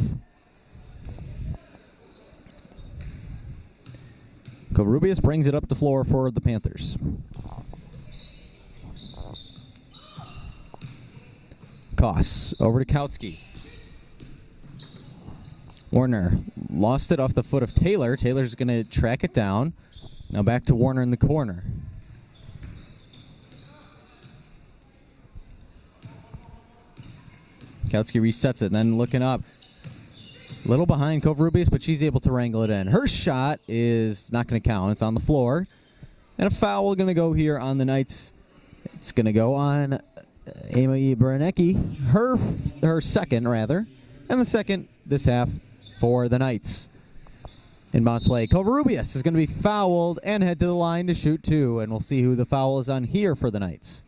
Covarrubias brings it up the floor for the Panthers. Koss over to Kautsky. Warner lost it off the foot of Taylor. Taylor's going to track it down. Now back to Warner in the corner. Kautsky resets it, and then looking up. Little behind Covarrubias, but she's able to wrangle it in. Her shot is not going to count. It's on the floor. And a foul going to go here on the Knights. It's going to go on Amy Brunecki, her second, rather. And the second this half for the Knights. Inbounds play. Covarrubias is going to be fouled and head to the line to shoot two. And we'll see who the foul is on here for the Knights.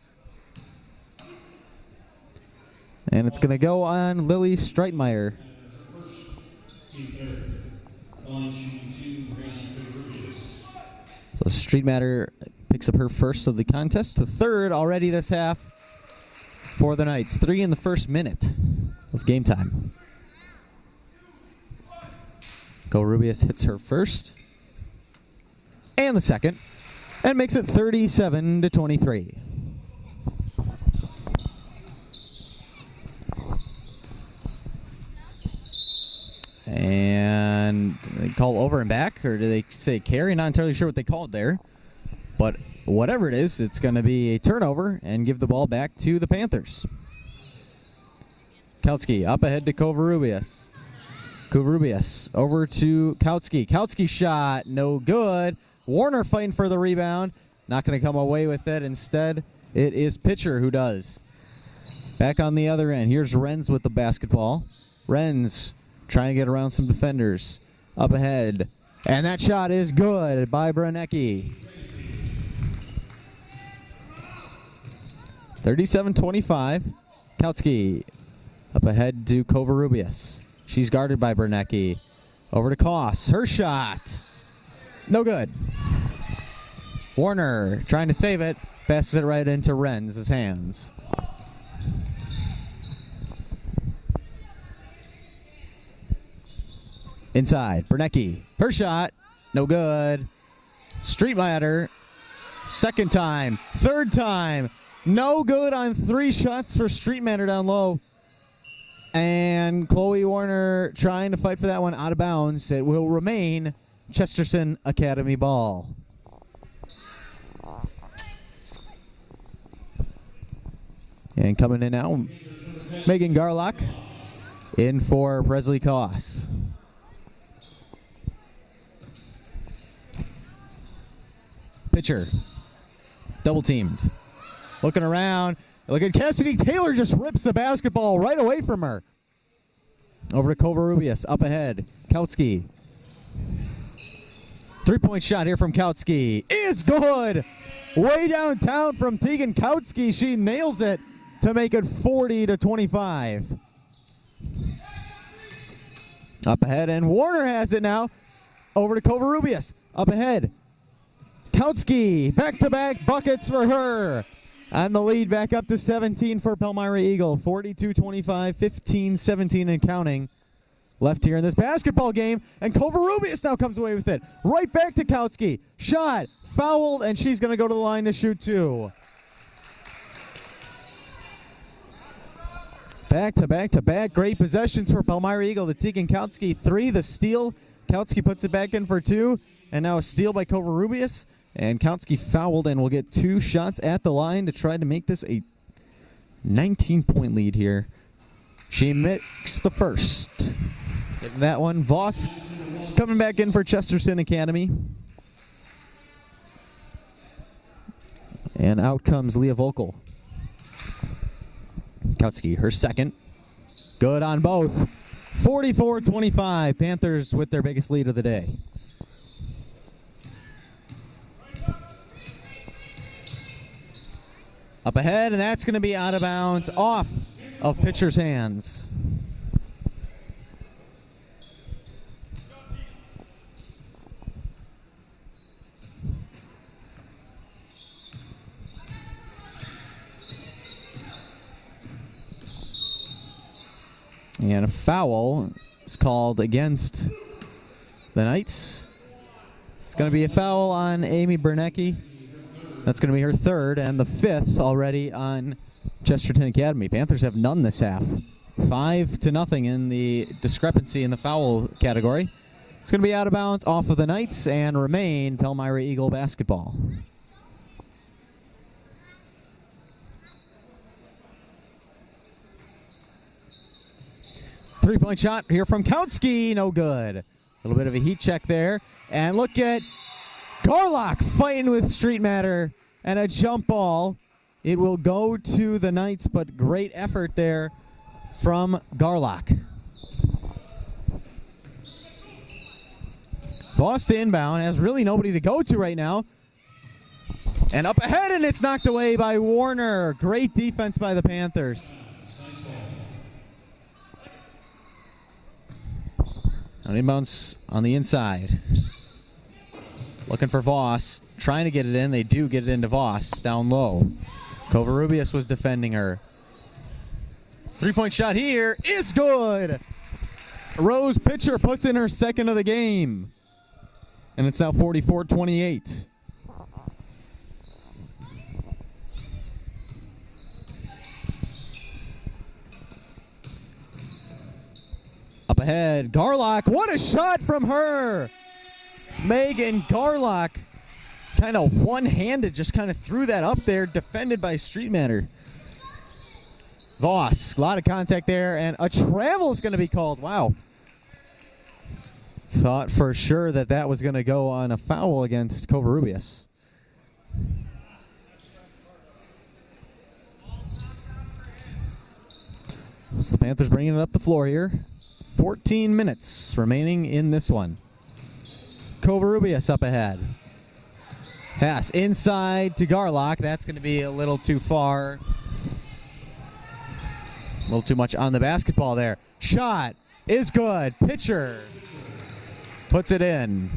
And it's going to go on Lily Streitmeyer. So Streetmatter picks up her first of the contest to third already this half for the Knights. 3 in the first minute of game time. Covarrubias hits her first and the second and makes it 37-23. And they call over and back, or do they say carry? Not entirely sure what they called there. But whatever it is, it's going to be a turnover and give the ball back to the Panthers. Kautsky up ahead to Covarrubias. Covarrubias over to Kautsky. Kautsky shot, no good. Warner fighting for the rebound. Not going to come away with it. Instead, it is Pitcher who does. Back on the other end, here's Renz with the basketball. Renz trying to get around some defenders. Up ahead. And that shot is good by Brunecki. 37-25. Kautsky up ahead to Covarrubias. She's guarded by Brunecki. Over to Koss. Her shot. No good. Warner trying to save it. Passes it right into Renz's hands. Inside, Brunecki, her shot, no good. Streetmatter, second time, third time, no good on 3 shots for Streetmatter down low. And Chloe Warner trying to fight for that one out of bounds. It will remain Chesterton Academy ball. And coming in now, Megan Garlock in for Presley Koss. Pitcher, double teamed. Looking around. Look at Cassidy Taylor, just rips the basketball right away from her. Over to Covarrubias, up ahead. Kautsky. 3-point shot here from Kautsky is good. Way downtown from Tegan Kautsky. She nails it to make it 40-25. Up ahead, and Warner has it now. Over to Covarrubias, up ahead. Kautsky, back-to-back buckets for her. And the lead back up to 17 for Palmyra-Eagle. 42-25, 15-17 and counting left here in this basketball game. And Covarrubias now comes away with it. Right back to Kautsky. Shot, fouled, and she's going to go to the line to shoot 2. Back-to-back-to-back great possessions for Palmyra-Eagle. The Tegan Kautsky 3, the steal. Kautsky puts it back in for 2. And now a steal by Covarrubias. And Kautsky fouled and will get 2 shots at the line to try to make this a 19-point lead here. She makes the first. Getting that one. Voss coming back in for Chesterton Academy. And out comes Leah Volkel. Kautsky, her second. Good on both. 44-25. Panthers with their biggest lead of the day. Up ahead, and that's going to be out of bounds, off of pitcher's hands. And a foul is called against the Knights. It's going to be a foul on Amy Bernecki. That's going to be her third, and the 5th already on Chesterton Academy. Panthers have none this half. 5-0 in the discrepancy in the foul category. It's going to be out of bounds off of the Knights and remain Palmyra-Eagle basketball. Three-point shot here from Kautsky. No good. A little bit of a heat check there. And look at Garlock fighting with Street Matter and a jump ball. It will go to the Knights, but great effort there from Garlock. Voss to inbound, has really nobody to go to right now. And up ahead, and it's knocked away by Warner. Great defense by the Panthers. On inbounds on the inside. Looking for Voss. Trying to get it in. They do get it into Voss. Down low. Covarrubias was defending her. Three-point shot here is good. Rose pitcher puts in her second of the game. And it's now 44-28. Up ahead, Garlock. What a shot from her! Megan Garlock kind of one-handed, just kind of threw that up there, defended by Street Matter. Voss, a lot of contact there, and a travel is going to be called. Wow. Thought for sure that that was going to go on a foul against Covarrubias. So the Panthers bringing it up the floor here. 14 minutes remaining in this one. Covarrubias up ahead. Pass inside to Garlock. That's going to be a little too far. A little too much on the basketball there. Shot is good. Pitcher puts it in.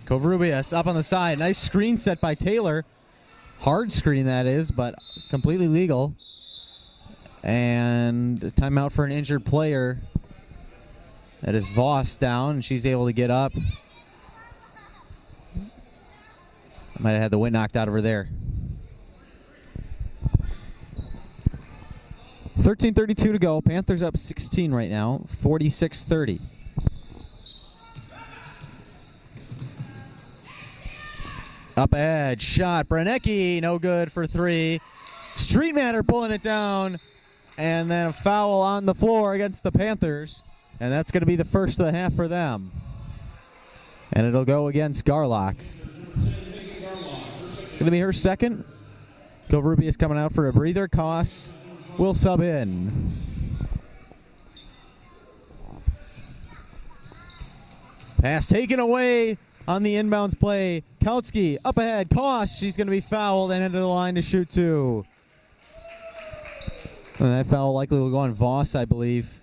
Covarrubias up on the side. Nice screen set by Taylor. Hard screen that is, but completely legal. And a timeout for an injured player. That is Voss down, and she's able to get up. Might have had the wind knocked out of her there. 13:32 to go. Panthers up 16 right now, 46-30. Up ahead, shot. Brenecki, no good for three. Street Matter pulling it down. And then a foul on the floor against the Panthers. And that's going to be the first of the half for them. And it'll go against Garlock. It's going to be her second. Covarrubias coming out for a breather. Koss will sub in. Pass taken away on the inbounds play. Kautsky up ahead. Koss, she's going to be fouled and into the line to shoot two. And that foul likely will go on Voss, I believe.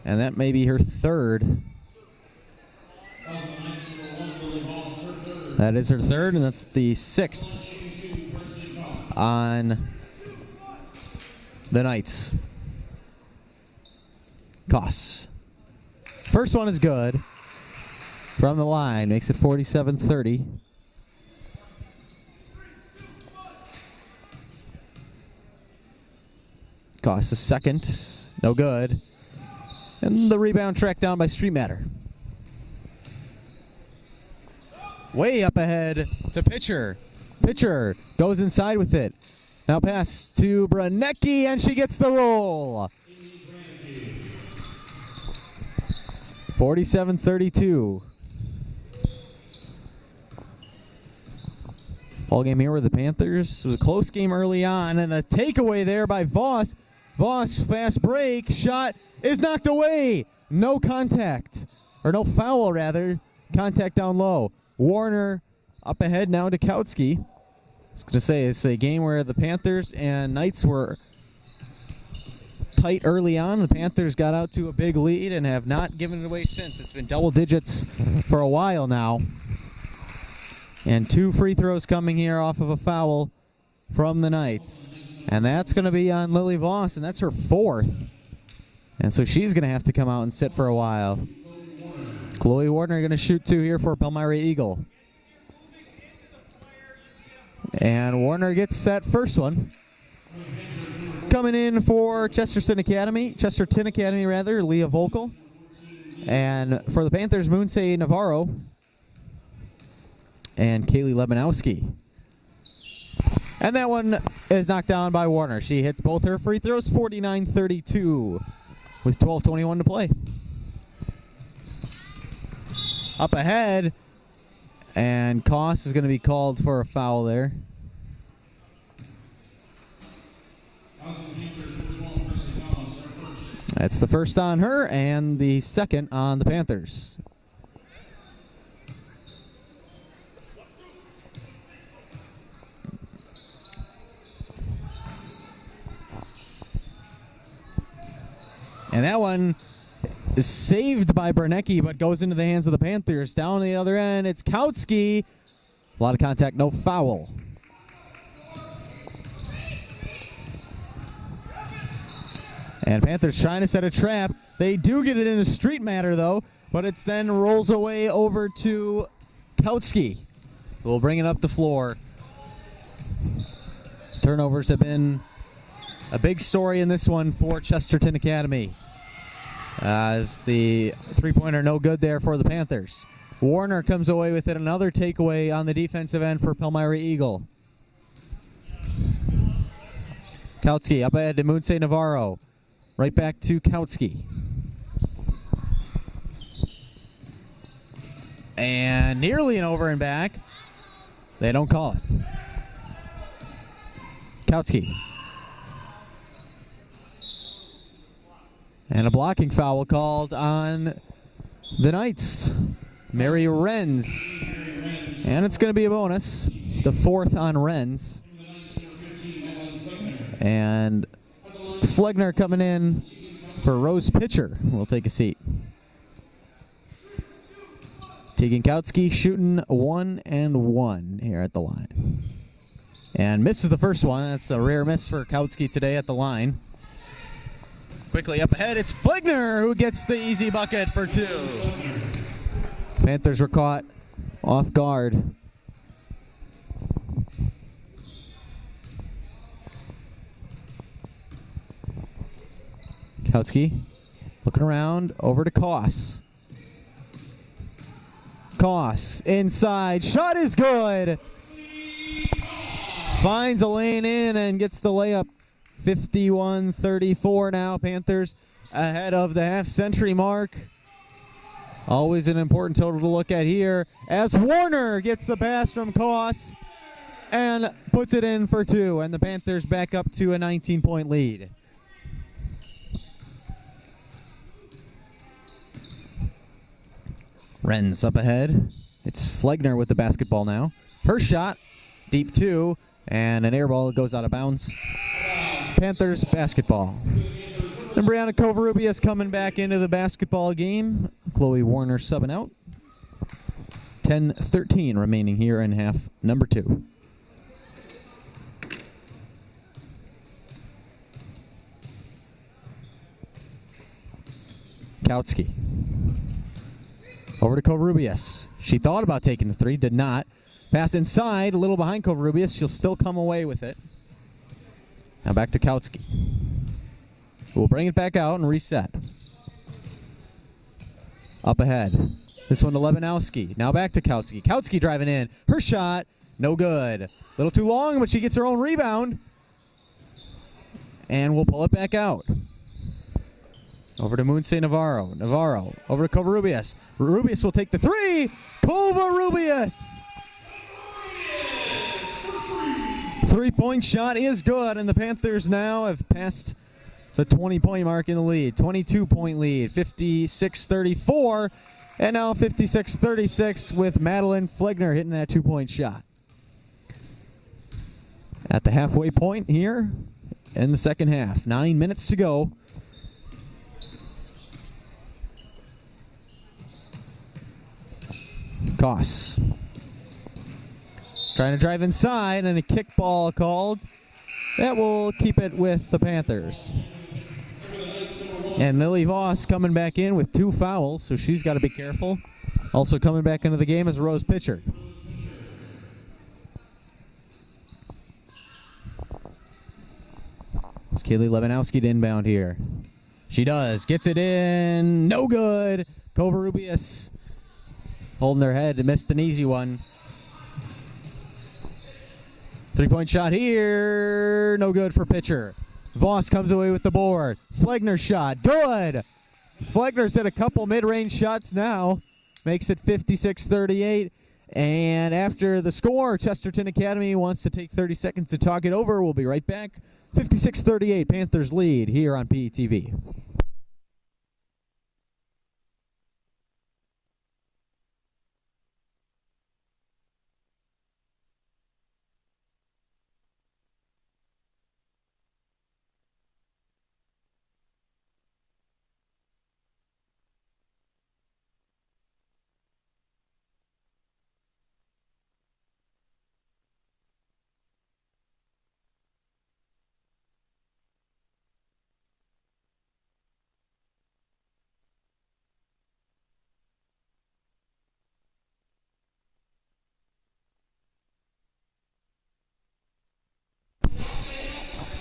And that may be her third. That is her third, and that's the sixth on the Knights. Koss. First one is good. From the line, makes it 47-30. Koss is second. No good. And the rebound tracked down by Street Matter. way up ahead to pitcher. Pitcher goes inside with it. Now pass to Branecki, and she gets the roll. 47-32. Ball game here with the Panthers. It was a close game early on, and a takeaway there by Voss. Voss, fast break, shot is knocked away. No contact, or no foul rather. Contact down low. Warner up ahead now to Kautsky. I was going to say, it's a game where the Panthers and Knights were tight early on. The Panthers got out to a big lead and have not given it away since. It's been double digits for a while now. And 2 free throws coming here off of a foul from the Knights. And that's going to be on Lily Voss, and that's her 4th. And so she's going to have to come out and sit for a while. Chloe Warner going to shoot 2 here for Palmyra-Eagle. And Warner gets that first one. Coming in for Chesterton Academy, Leah Volkel. And for the Panthers, Moonsay Navarro and Kaylee Lebanowski. And that one is knocked down by Warner. She hits both her free throws, 49-32 with 12:21 to play. Up ahead, and Koss is going to be called for a foul there. That's the first on her and the second on the Panthers. And that one is saved by Branecki, but goes into the hands of the Panthers. Down the other end, it's Kautsky. A lot of contact, no foul. And Panthers trying to set a trap. They do get it in a street matter, though, but it's then rolls away over to Kautsky, who will bring it up the floor. Turnovers have been a big story in this one for Chesterton Academy, as the three-pointer no good there for the Panthers. Warner comes away with it. Another takeaway on the defensive end for Palmyra-Eagle. Kautsky up ahead to Moonsay Navarro. Right back to Kautsky. And nearly an over and back. They don't call it. Kautsky. And a blocking foul called on the Knights. Mary Renz. And it's going to be a bonus. The 4th on Renz. And Flegner coming in for Rose Pitcher. We'll take a seat. Tegan Kautsky shooting 1 and 1 here at the line. And misses the first one. That's a rare miss for Kautsky today at the line. Quickly up ahead, it's Flegner who gets the easy bucket for 2. Panthers were caught off guard. Kautsky looking around, over to Koss. Koss inside, shot is good. Finds a lane in and gets the layup. 51-34 now. Panthers ahead of the half-century mark. Always an important total to look at here, as Warner gets the pass from Koss and puts it in for 2, and the Panthers back up to a 19-point lead. Renz up ahead. It's Flegner with the basketball now. Her shot, deep 2, and an air ball goes out of bounds. Panthers basketball. And Brianna Covarrubias coming back into the basketball game. Chloe Warner subbing out. 10-13 remaining here in half number 2. Kautsky. Over to Covarrubias. She thought about taking the 3, did not. Pass inside, a little behind Covarrubias. She'll still come away with it. Now back to Kautsky. We'll bring it back out and reset. Up ahead. This one to Lebanowski. Now back to Kautsky. Kautsky driving in. Her shot, no good. A little too long, but she gets her own rebound. And we'll pull it back out. Over to Moonse Navarro. Navarro over to Covarrubias. Rubius will take the three. Covarrubias. Three-point shot is good, and the Panthers now have passed the 20-point mark in the lead. 22-point lead, 56-34, and now 56-36 with Madeline Flegner hitting that two-point shot. At the halfway point here in the second half. 9 minutes to go. Koss trying to drive inside, and a kick ball called. That will keep it with the Panthers. And Lily Voss coming back in with 2 fouls, so she's got to be careful. Also coming back into the game is Rose Pitcher. It's Kaylee Lebanowski to inbound here. She does. Gets it in. No good. Covarrubias holding their head. Missed an easy one. Three-point shot here. No good for Pitcher. Voss comes away with the board. Flegner shot. Good. Flegner's hit a couple mid-range shots now. Makes it 56-38. And after the score, Chesterton Academy wants to take 30 seconds to talk it over. We'll be right back. 56-38, Panthers lead here on PETV.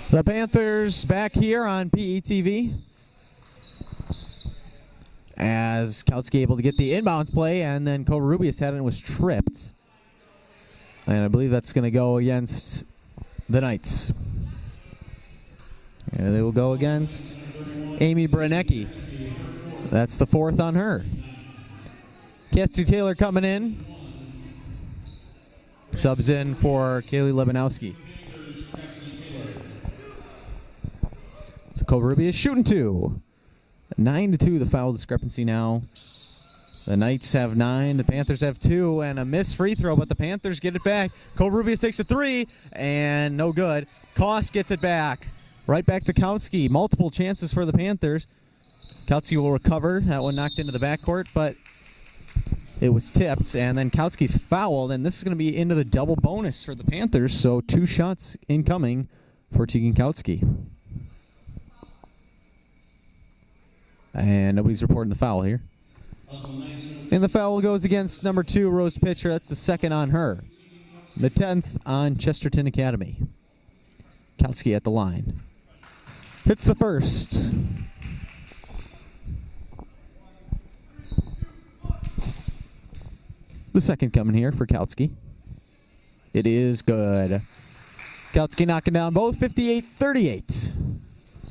The Panthers back here on PETV as Kautsky able to get the inbounds play, and then Covarrubias had it and was tripped. And I believe that's going to go against the Knights. And they will go against Amy Branecki. That's the 4th on her. Cassidy Taylor coming in. Subs in for Kaylee Lebanowski. So Covarrubias shooting 2. 9-2 the foul discrepancy now. The Knights have 9, the Panthers have 2, and a missed free throw, but the Panthers get it back. Covarrubias takes a 3, and no good. Koss gets it back. Right back to Kautsky. Multiple chances for the Panthers. Kautsky will recover. That one knocked into the backcourt, but it was tipped, and then Kautsky's fouled, and this is going to be into the double bonus for the Panthers, so 2 shots incoming for Tegan Kautsky. And nobody's reporting the foul here. And the foul goes against number 2, Rose Pitcher. That's the 2nd on her. The 10th on Chesterton Academy. Kautsky at the line. Hits the first. The 2nd coming here for Kautsky. It is good. Kautsky knocking down both, 58-38.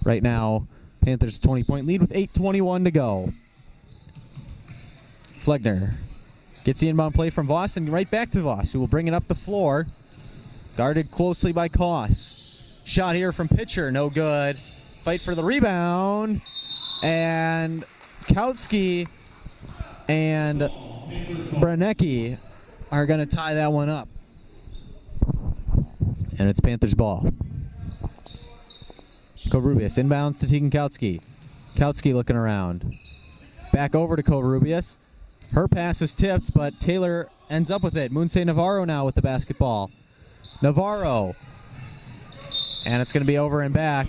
Right now, Panthers 20-point lead with 8:21 to go. Flegner gets the inbound play from Voss, and right back to Voss, who will bring it up the floor. Guarded closely by Koss. Shot here from Pitcher, no good. Fight for the rebound. And Kautsky and Branecki are going to tie that one up. And it's Panthers ball. Covarrubias inbounds to Tegan Kautsky. Kautsky looking around. Back over to Covarrubias. Her pass is tipped, but Taylor ends up with it. Moonse Navarro now with the basketball. Navarro. And it's going to be over and back.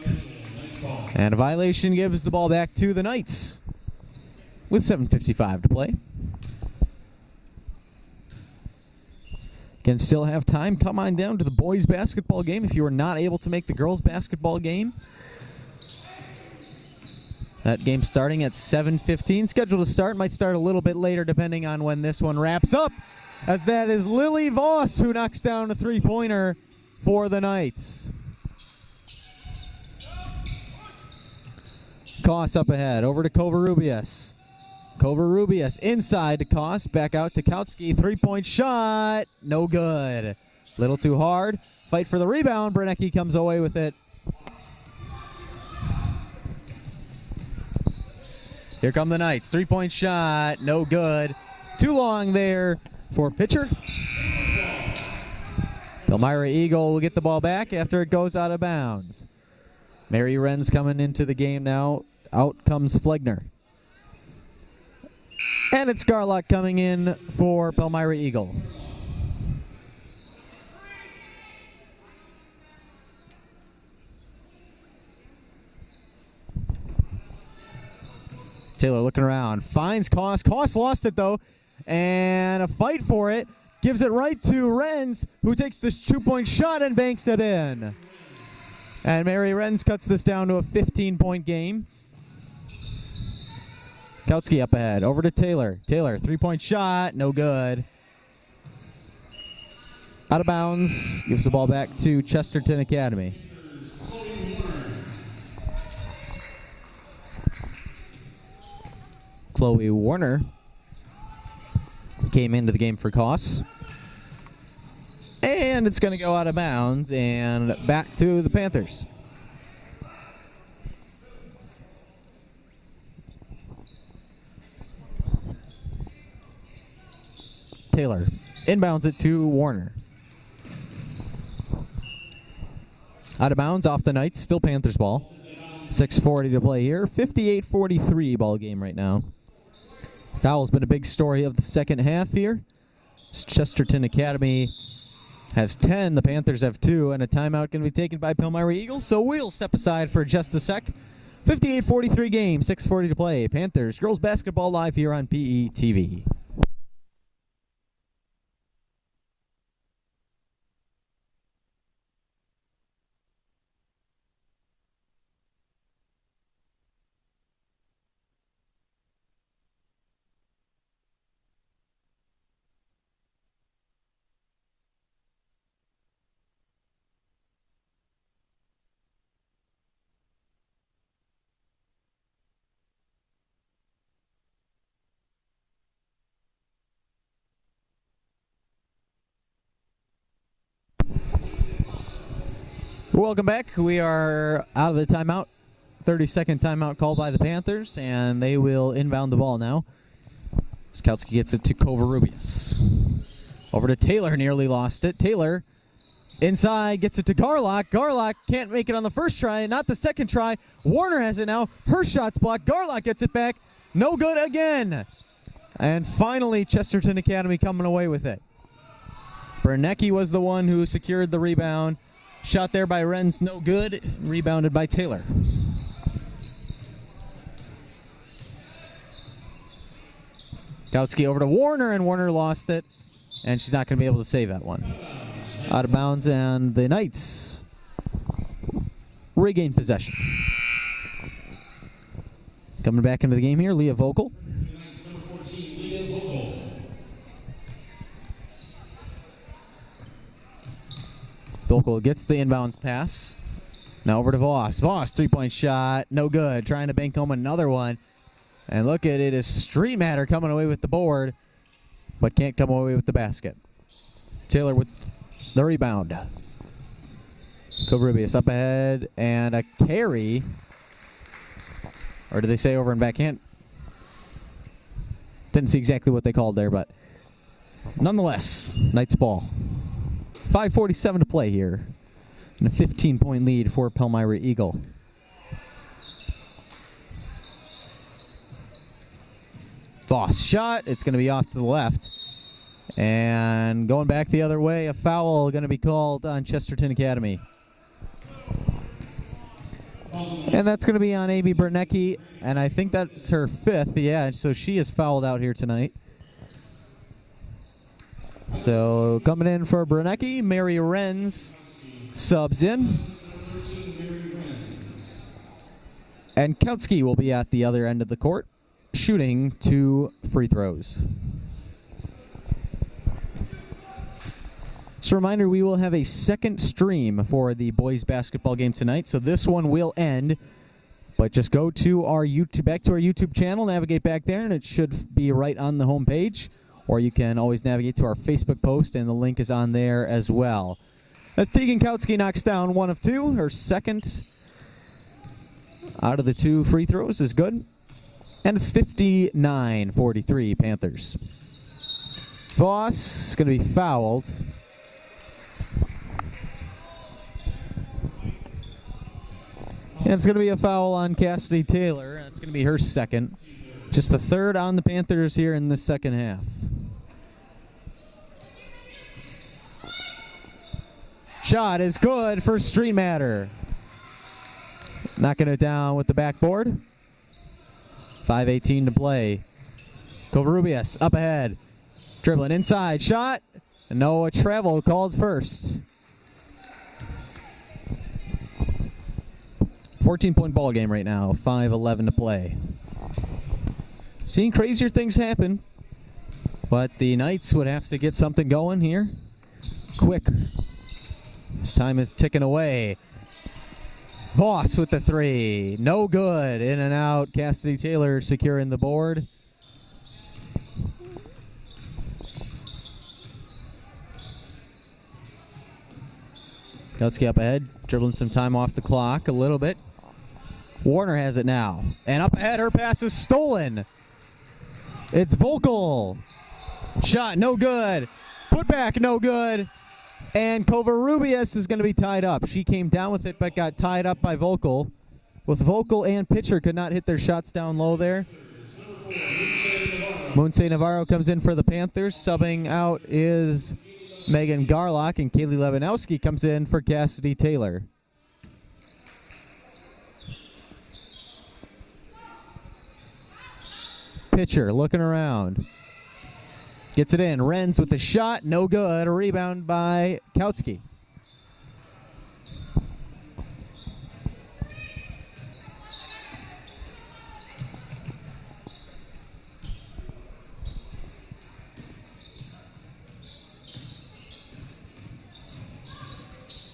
And a violation gives the ball back to the Knights with 7:55 to play. Can still have time. Come on down to the boys basketball game if you are not able to make the girls basketball game. That game starting at 7:15. Scheduled to start. Might start a little bit later depending on when this one wraps up. As that is Lily Voss who knocks down a three-pointer for the Knights. Koss up ahead. Over to Covarrubias. Covarrubias inside to Koss. Back out to Kautsky. Three-point shot. No good. Little too hard. Fight for the rebound. Brunecki comes away with it. Here come the Knights. Three-point shot. No good. Too long there for pitcher. Palmyra-Eagle will get the ball back after it goes out of bounds. Mary Wren's coming into the game now. Out comes Flegner. And it's Garlock coming in for Palmyra-Eagle. Taylor looking around, finds Koss. Koss lost it though, and a fight for it. Gives it right to Renz, who takes this two-point shot and banks it in. And Mary Renz cuts this down to a 15-point game. Kautsky up ahead, over to Taylor. Taylor, three-point shot, no good. Out of bounds, gives the ball back to Chesterton Academy. Chloe Warner came into the game for Koss. And it's going to go out of bounds and back to the Panthers. Taylor inbounds it to Warner. Out of bounds off the Knights, still Panthers ball. 6:40 to play here. 58-43 ball game right now. Foul's been a big story of the second half here. Chesterton Academy has 10, the Panthers have 2, and a timeout going to be taken by Palmyra-Eagle, so we'll step aside for just a sec. 58-43 game, 6:40 to play. Panthers girls basketball live here on PE TV. Welcome back. We are out of the timeout. 30-second timeout called by the Panthers, and they will inbound the ball now. Kautsky gets it to Covarrubias. Over to Taylor, nearly lost it. Taylor inside, gets it to Garlock. Garlock can't make it on the first try, not the second try. Warner has it now. Her shot's blocked. Garlock gets it back. No good again. And finally, Chesterton Academy coming away with it. Brunecki was the one who secured the rebound. Shot there by Renz, no good. Rebounded by Taylor. Kautsky over to Warner, and Warner lost it. And she's not going to be able to save that one. Out of bounds, and the Knights regain possession. Coming back into the game here, Leah Vogel. Vogel gets the inbounds pass. Now over to Voss. Voss, three-point shot, no good. Trying to bank home another one. And look at it, is Street Matter coming away with the board, but can't come away with the basket. Taylor with the rebound. Covarrubias up ahead, and a carry. Or did they say over and backhand? Didn't see exactly what they called there, but nonetheless, Knights ball. 5:47 to play here, and a 15-point lead for Palmyra-Eagle. Voss shot, it's going to be off to the left. And going back the other way, a foul going to be called on Chesterton Academy. And that's going to be on Amy Brunecki, and I think that's her 5th, yeah, so she is fouled out here tonight. So coming in for Brunecki, Mary Renz subs in. And Kautsky will be at the other end of the court, shooting 2 free throws. Just a reminder, we will have a second stream for the boys basketball game tonight, so this one will end. But just go to our back to our YouTube channel, navigate back there, and it should be right on the home page. Or you can always navigate to our Facebook post, and the link is on there as well. As Tegan Kautsky knocks down 1 of 2, her second out of the 2 free throws is good. And it's 59-43 Panthers. Voss is going to be fouled. And it's going to be a foul on Cassidy Taylor. That's going to be her second. Just the third on the Panthers here in the second half. Shot is good for Street Matter. Knocking it down with the backboard. 5:18 to play. Covarrubias up ahead. Dribbling inside. Shot. No travel called first. 14-point ball game right now. 5:11 to play. Seeing crazier things happen, but the Knights would have to get something going here quick. This time is ticking away. Voss with the 3. No good. In and out. Cassidy Taylor securing the board. Kautsky up ahead. Dribbling some time off the clock a little bit. Warner has it now. And up ahead, her pass is stolen. It's Volkel. Shot, no good. Put back, no good. And Covarrubias is going to be tied up. She came down with it, but got tied up by Volkel. With Volkel and pitcher could not hit their shots down low there. Moonsay Navarro comes in for the Panthers. Subbing out is Megan Garlock, and Kaylee Lebanowski comes in for Cassidy Taylor. Pitcher looking around. Gets it in. Renz with the shot. No good. A rebound by Kautsky.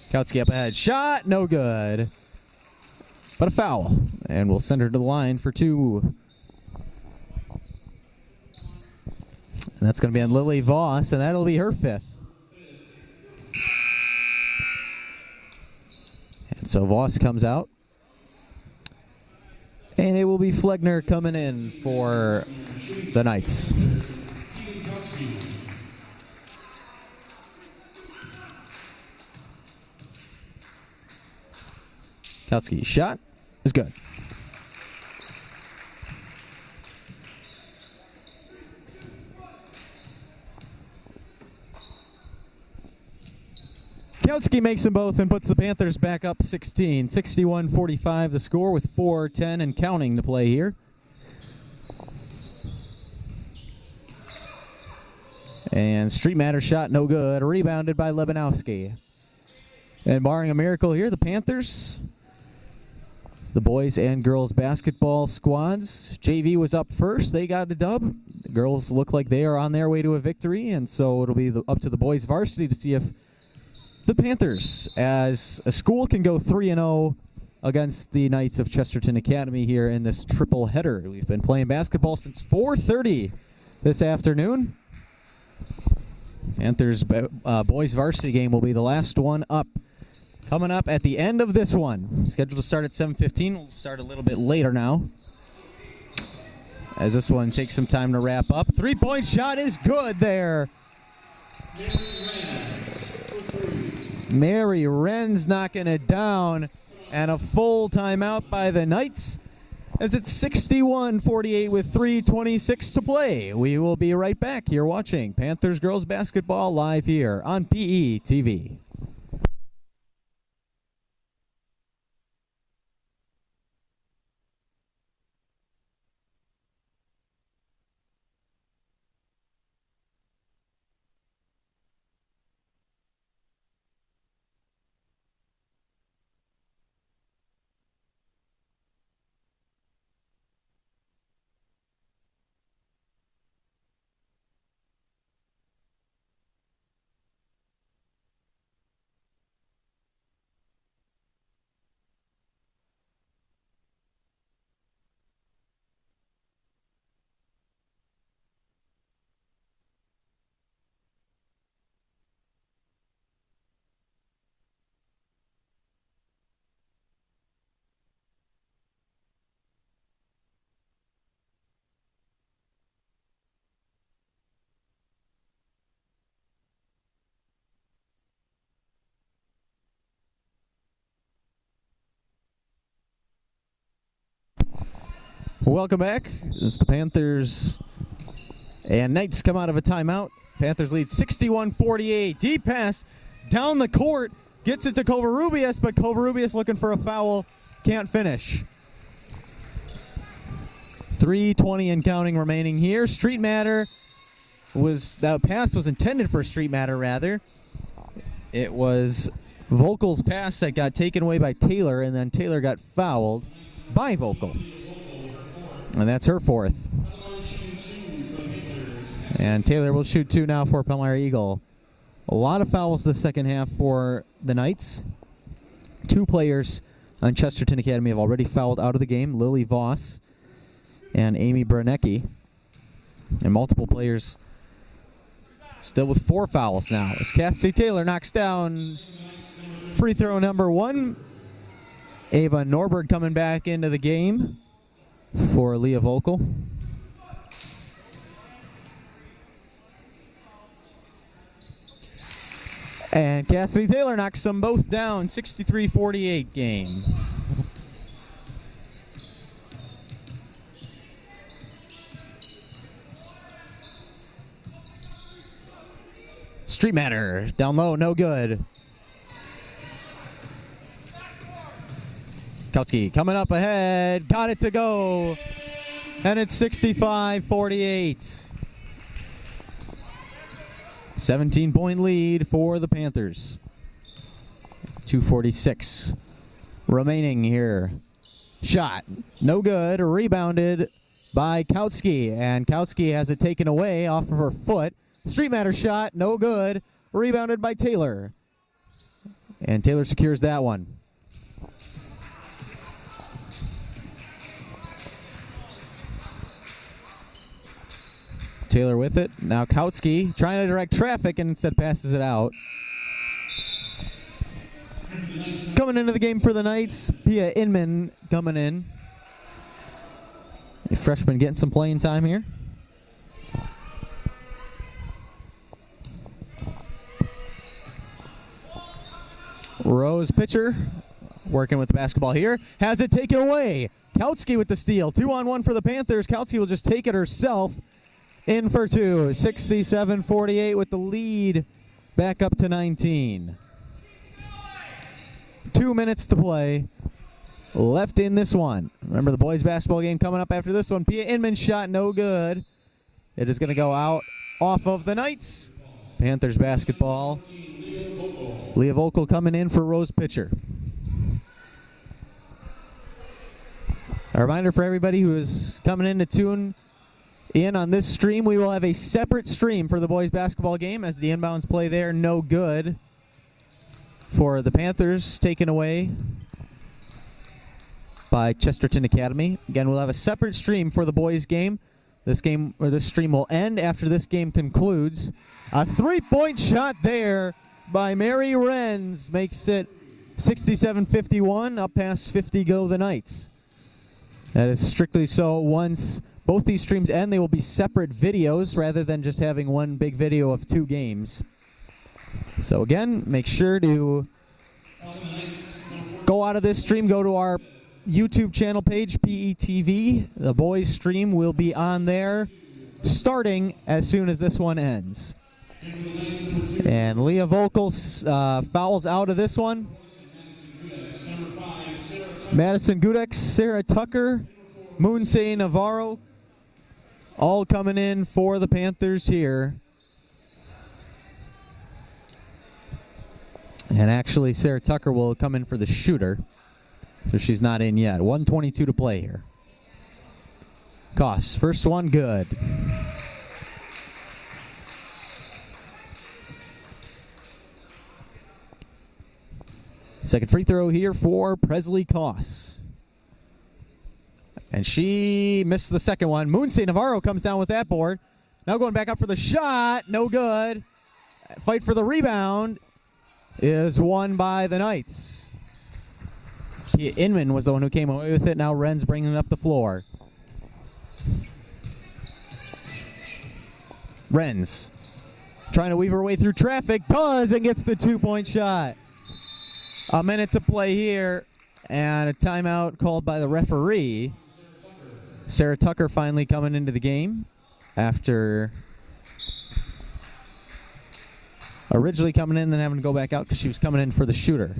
Kautsky up ahead. Shot. No good. But a foul. And we'll send her to the line for 2. And that's going to be on Lily Voss, and that'll be her 5th. And so Voss comes out. And it will be Flegner coming in for the Knights. Kautsky's shot is good. Kautsky makes them both and puts the Panthers back up 16. 61-45 the score with 4:10 and counting to play here. And Street Matter shot no good. Rebounded by Lebanowski. And barring a miracle here, the Panthers, the boys and girls basketball squads, JV was up first. They got a dub. The girls look like they are on their way to a victory, and so it'll be up to the boys varsity to see if the Panthers, as a school, can go 3-0 against the Knights of Chesterton Academy here in this triple header. We've been playing basketball since 4:30 this afternoon. Panthers boys varsity game will be the last one up. Coming up at the end of this one. Scheduled to start at 7:15. We'll start a little bit later now, as this one takes some time to wrap up. 3-point shot is good there. Mary Wren's knocking it down, and a full timeout by the Knights as it's 61-48 with 3:26 to play. We will be right back. You're watching Panthers girls basketball live here on PE TV. Welcome back as the Panthers and Knights come out of a timeout. Panthers lead 61-48. Deep pass down the court. Gets it to Covarrubias, but Covarrubias looking for a foul. Can't finish. 3:20 and counting remaining here. Street Matter that pass was intended for Street Matter, rather. It was Vogel's pass that got taken away by Taylor, and then Taylor got fouled by Vogel. And that's her fourth. And Taylor will shoot 2 now for Palmyra-Eagle. A lot of fouls the second half for the Knights. 2 players on Chesterton Academy have already fouled out of the game, Lily Voss and Amy Brunecki. And multiple players still with 4 fouls now. As Cassidy Taylor knocks down free throw number 1. Ava Norberg coming back into the game for Leah Vogel. And Cassidy Taylor knocks them both down, 63-48 game. Street Matter, down low, no good. Kautsky coming up ahead, got it to go, and it's 65-48. 17-point lead for the Panthers. 2:46 remaining here. Shot, no good, rebounded by Kautsky, and Kautsky has it taken away off of her foot. Street Matter shot, no good, rebounded by Taylor. And Taylor secures that one. Taylor with it. Now Kautsky trying to direct traffic and instead passes it out. Coming into the game for the Knights, Pia Inman coming in. A freshman getting some playing time here. Rose pitcher working with the basketball here. Has it taken away. Kautsky with the steal. 2-on-1 for the Panthers. Kautsky will just take it herself. In for 2. 67-48 with the lead back up to 19. 2 minutes to play left in this one. Remember the boys basketball game coming up after this one. Pia Inman shot no good. It is going to go out off of the Knights. Panthers basketball. Leah Vogel coming in for Rose pitcher. A reminder for everybody who is coming in to tune in on this stream, we will have a separate stream for the boys basketball game as the inbounds play there no good for the Panthers, taken away by Chesterton Academy. Again, we'll have a separate stream for the boys game. This stream will end after this game concludes. A 3-point shot there by Mary Renz makes it 67-51. Up past 50 go the Knights. That is strictly so. Once both these streams end, they will be separate videos rather than just having one big video of 2 games. So again, make sure to go out of this stream, go to our YouTube channel page, PETV. The boys stream will be on there starting as soon as this one ends. And Leah Vogel fouls out of this one. Madison Gudek, Sarah Tucker, Moonsay Navarro, all coming in for the Panthers here. And actually, Sarah Tucker will come in for the shooter, so she's not in yet. 1:22 to play here. Koss, first one good. Second free throw here for Presley Koss. And she missed the second one. Moonsay Navarro comes down with that board. Now going back up for the shot. No good. Fight for the rebound is won by the Knights. Inman was the one who came away with it. Now Ren's bringing it up the floor. Ren's trying to weave her way through traffic. Does, and gets the 2-point shot. A minute to play here, and a timeout called by the referee. Sarah Tucker finally coming into the game after originally coming in and then having to go back out because she was coming in for the shooter.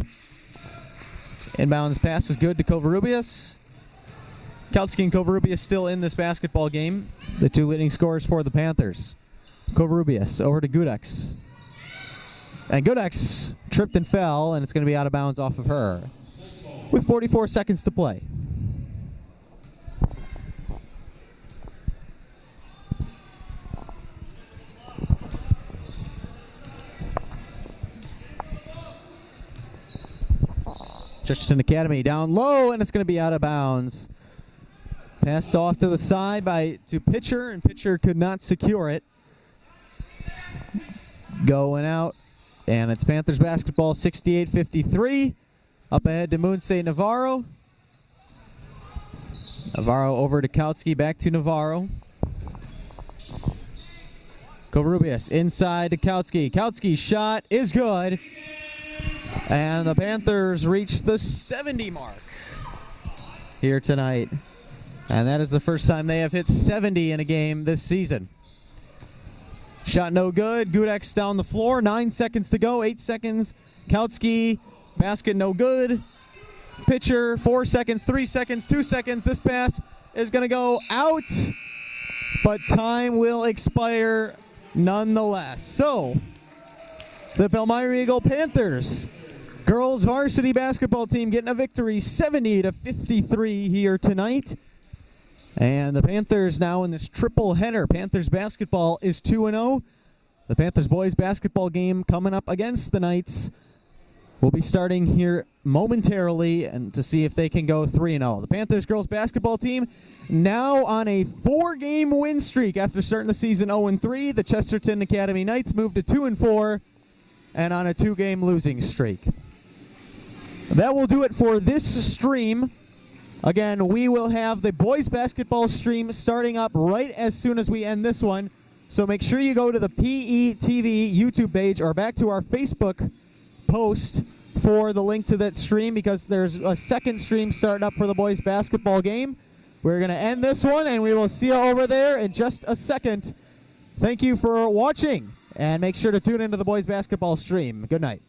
Inbounds pass is good to Covarrubias. Kautsky and Covarrubias still in this basketball game. The two leading scorers for the Panthers. Covarrubias over to Gudex. And Gudex tripped and fell, and it's going to be out of bounds off of her with 44 seconds to play. Chesterton Academy down low, and it's going to be out of bounds. Passed off to the side to pitcher, and pitcher could not secure it. Going out, and it's Panthers basketball 68-53. Up ahead to Moon State Navarro. Navarro over to Kautsky, back to Navarro. Covarrubias inside to Kautsky. Kautsky's shot is good. And the Panthers reach the 70 mark here tonight. And that is the first time they have hit 70 in a game this season. Shot no good. Gudex down the floor. 9 seconds to go. 8 seconds. Kautsky. Basket no good. Pitcher. 4 seconds. 3 seconds. 2 seconds. This pass is going to go out. But time will expire nonetheless. So, the Palmyra-Eagle Panthers girls varsity basketball team getting a victory 70-53 here tonight. And the Panthers now in this triple header. Panthers basketball is 2-0. The Panthers boys basketball game coming up against the Knights will be starting here momentarily and to see if they can go 3-0. The Panthers girls basketball team now on a 4-game win streak after starting the season 0-3. The Chesterton Academy Knights moved to 2-4 and on a 2-game losing streak. That will do it for this stream. Again, we will have the boys basketball stream starting up right as soon as we end this one. So make sure you go to the PETV YouTube page or back to our Facebook post for the link to that stream because there's a second stream starting up for the boys basketball game. We're going to end this one and we will see you over there in just a second. Thank you for watching and make sure to tune into the boys basketball stream. Good night.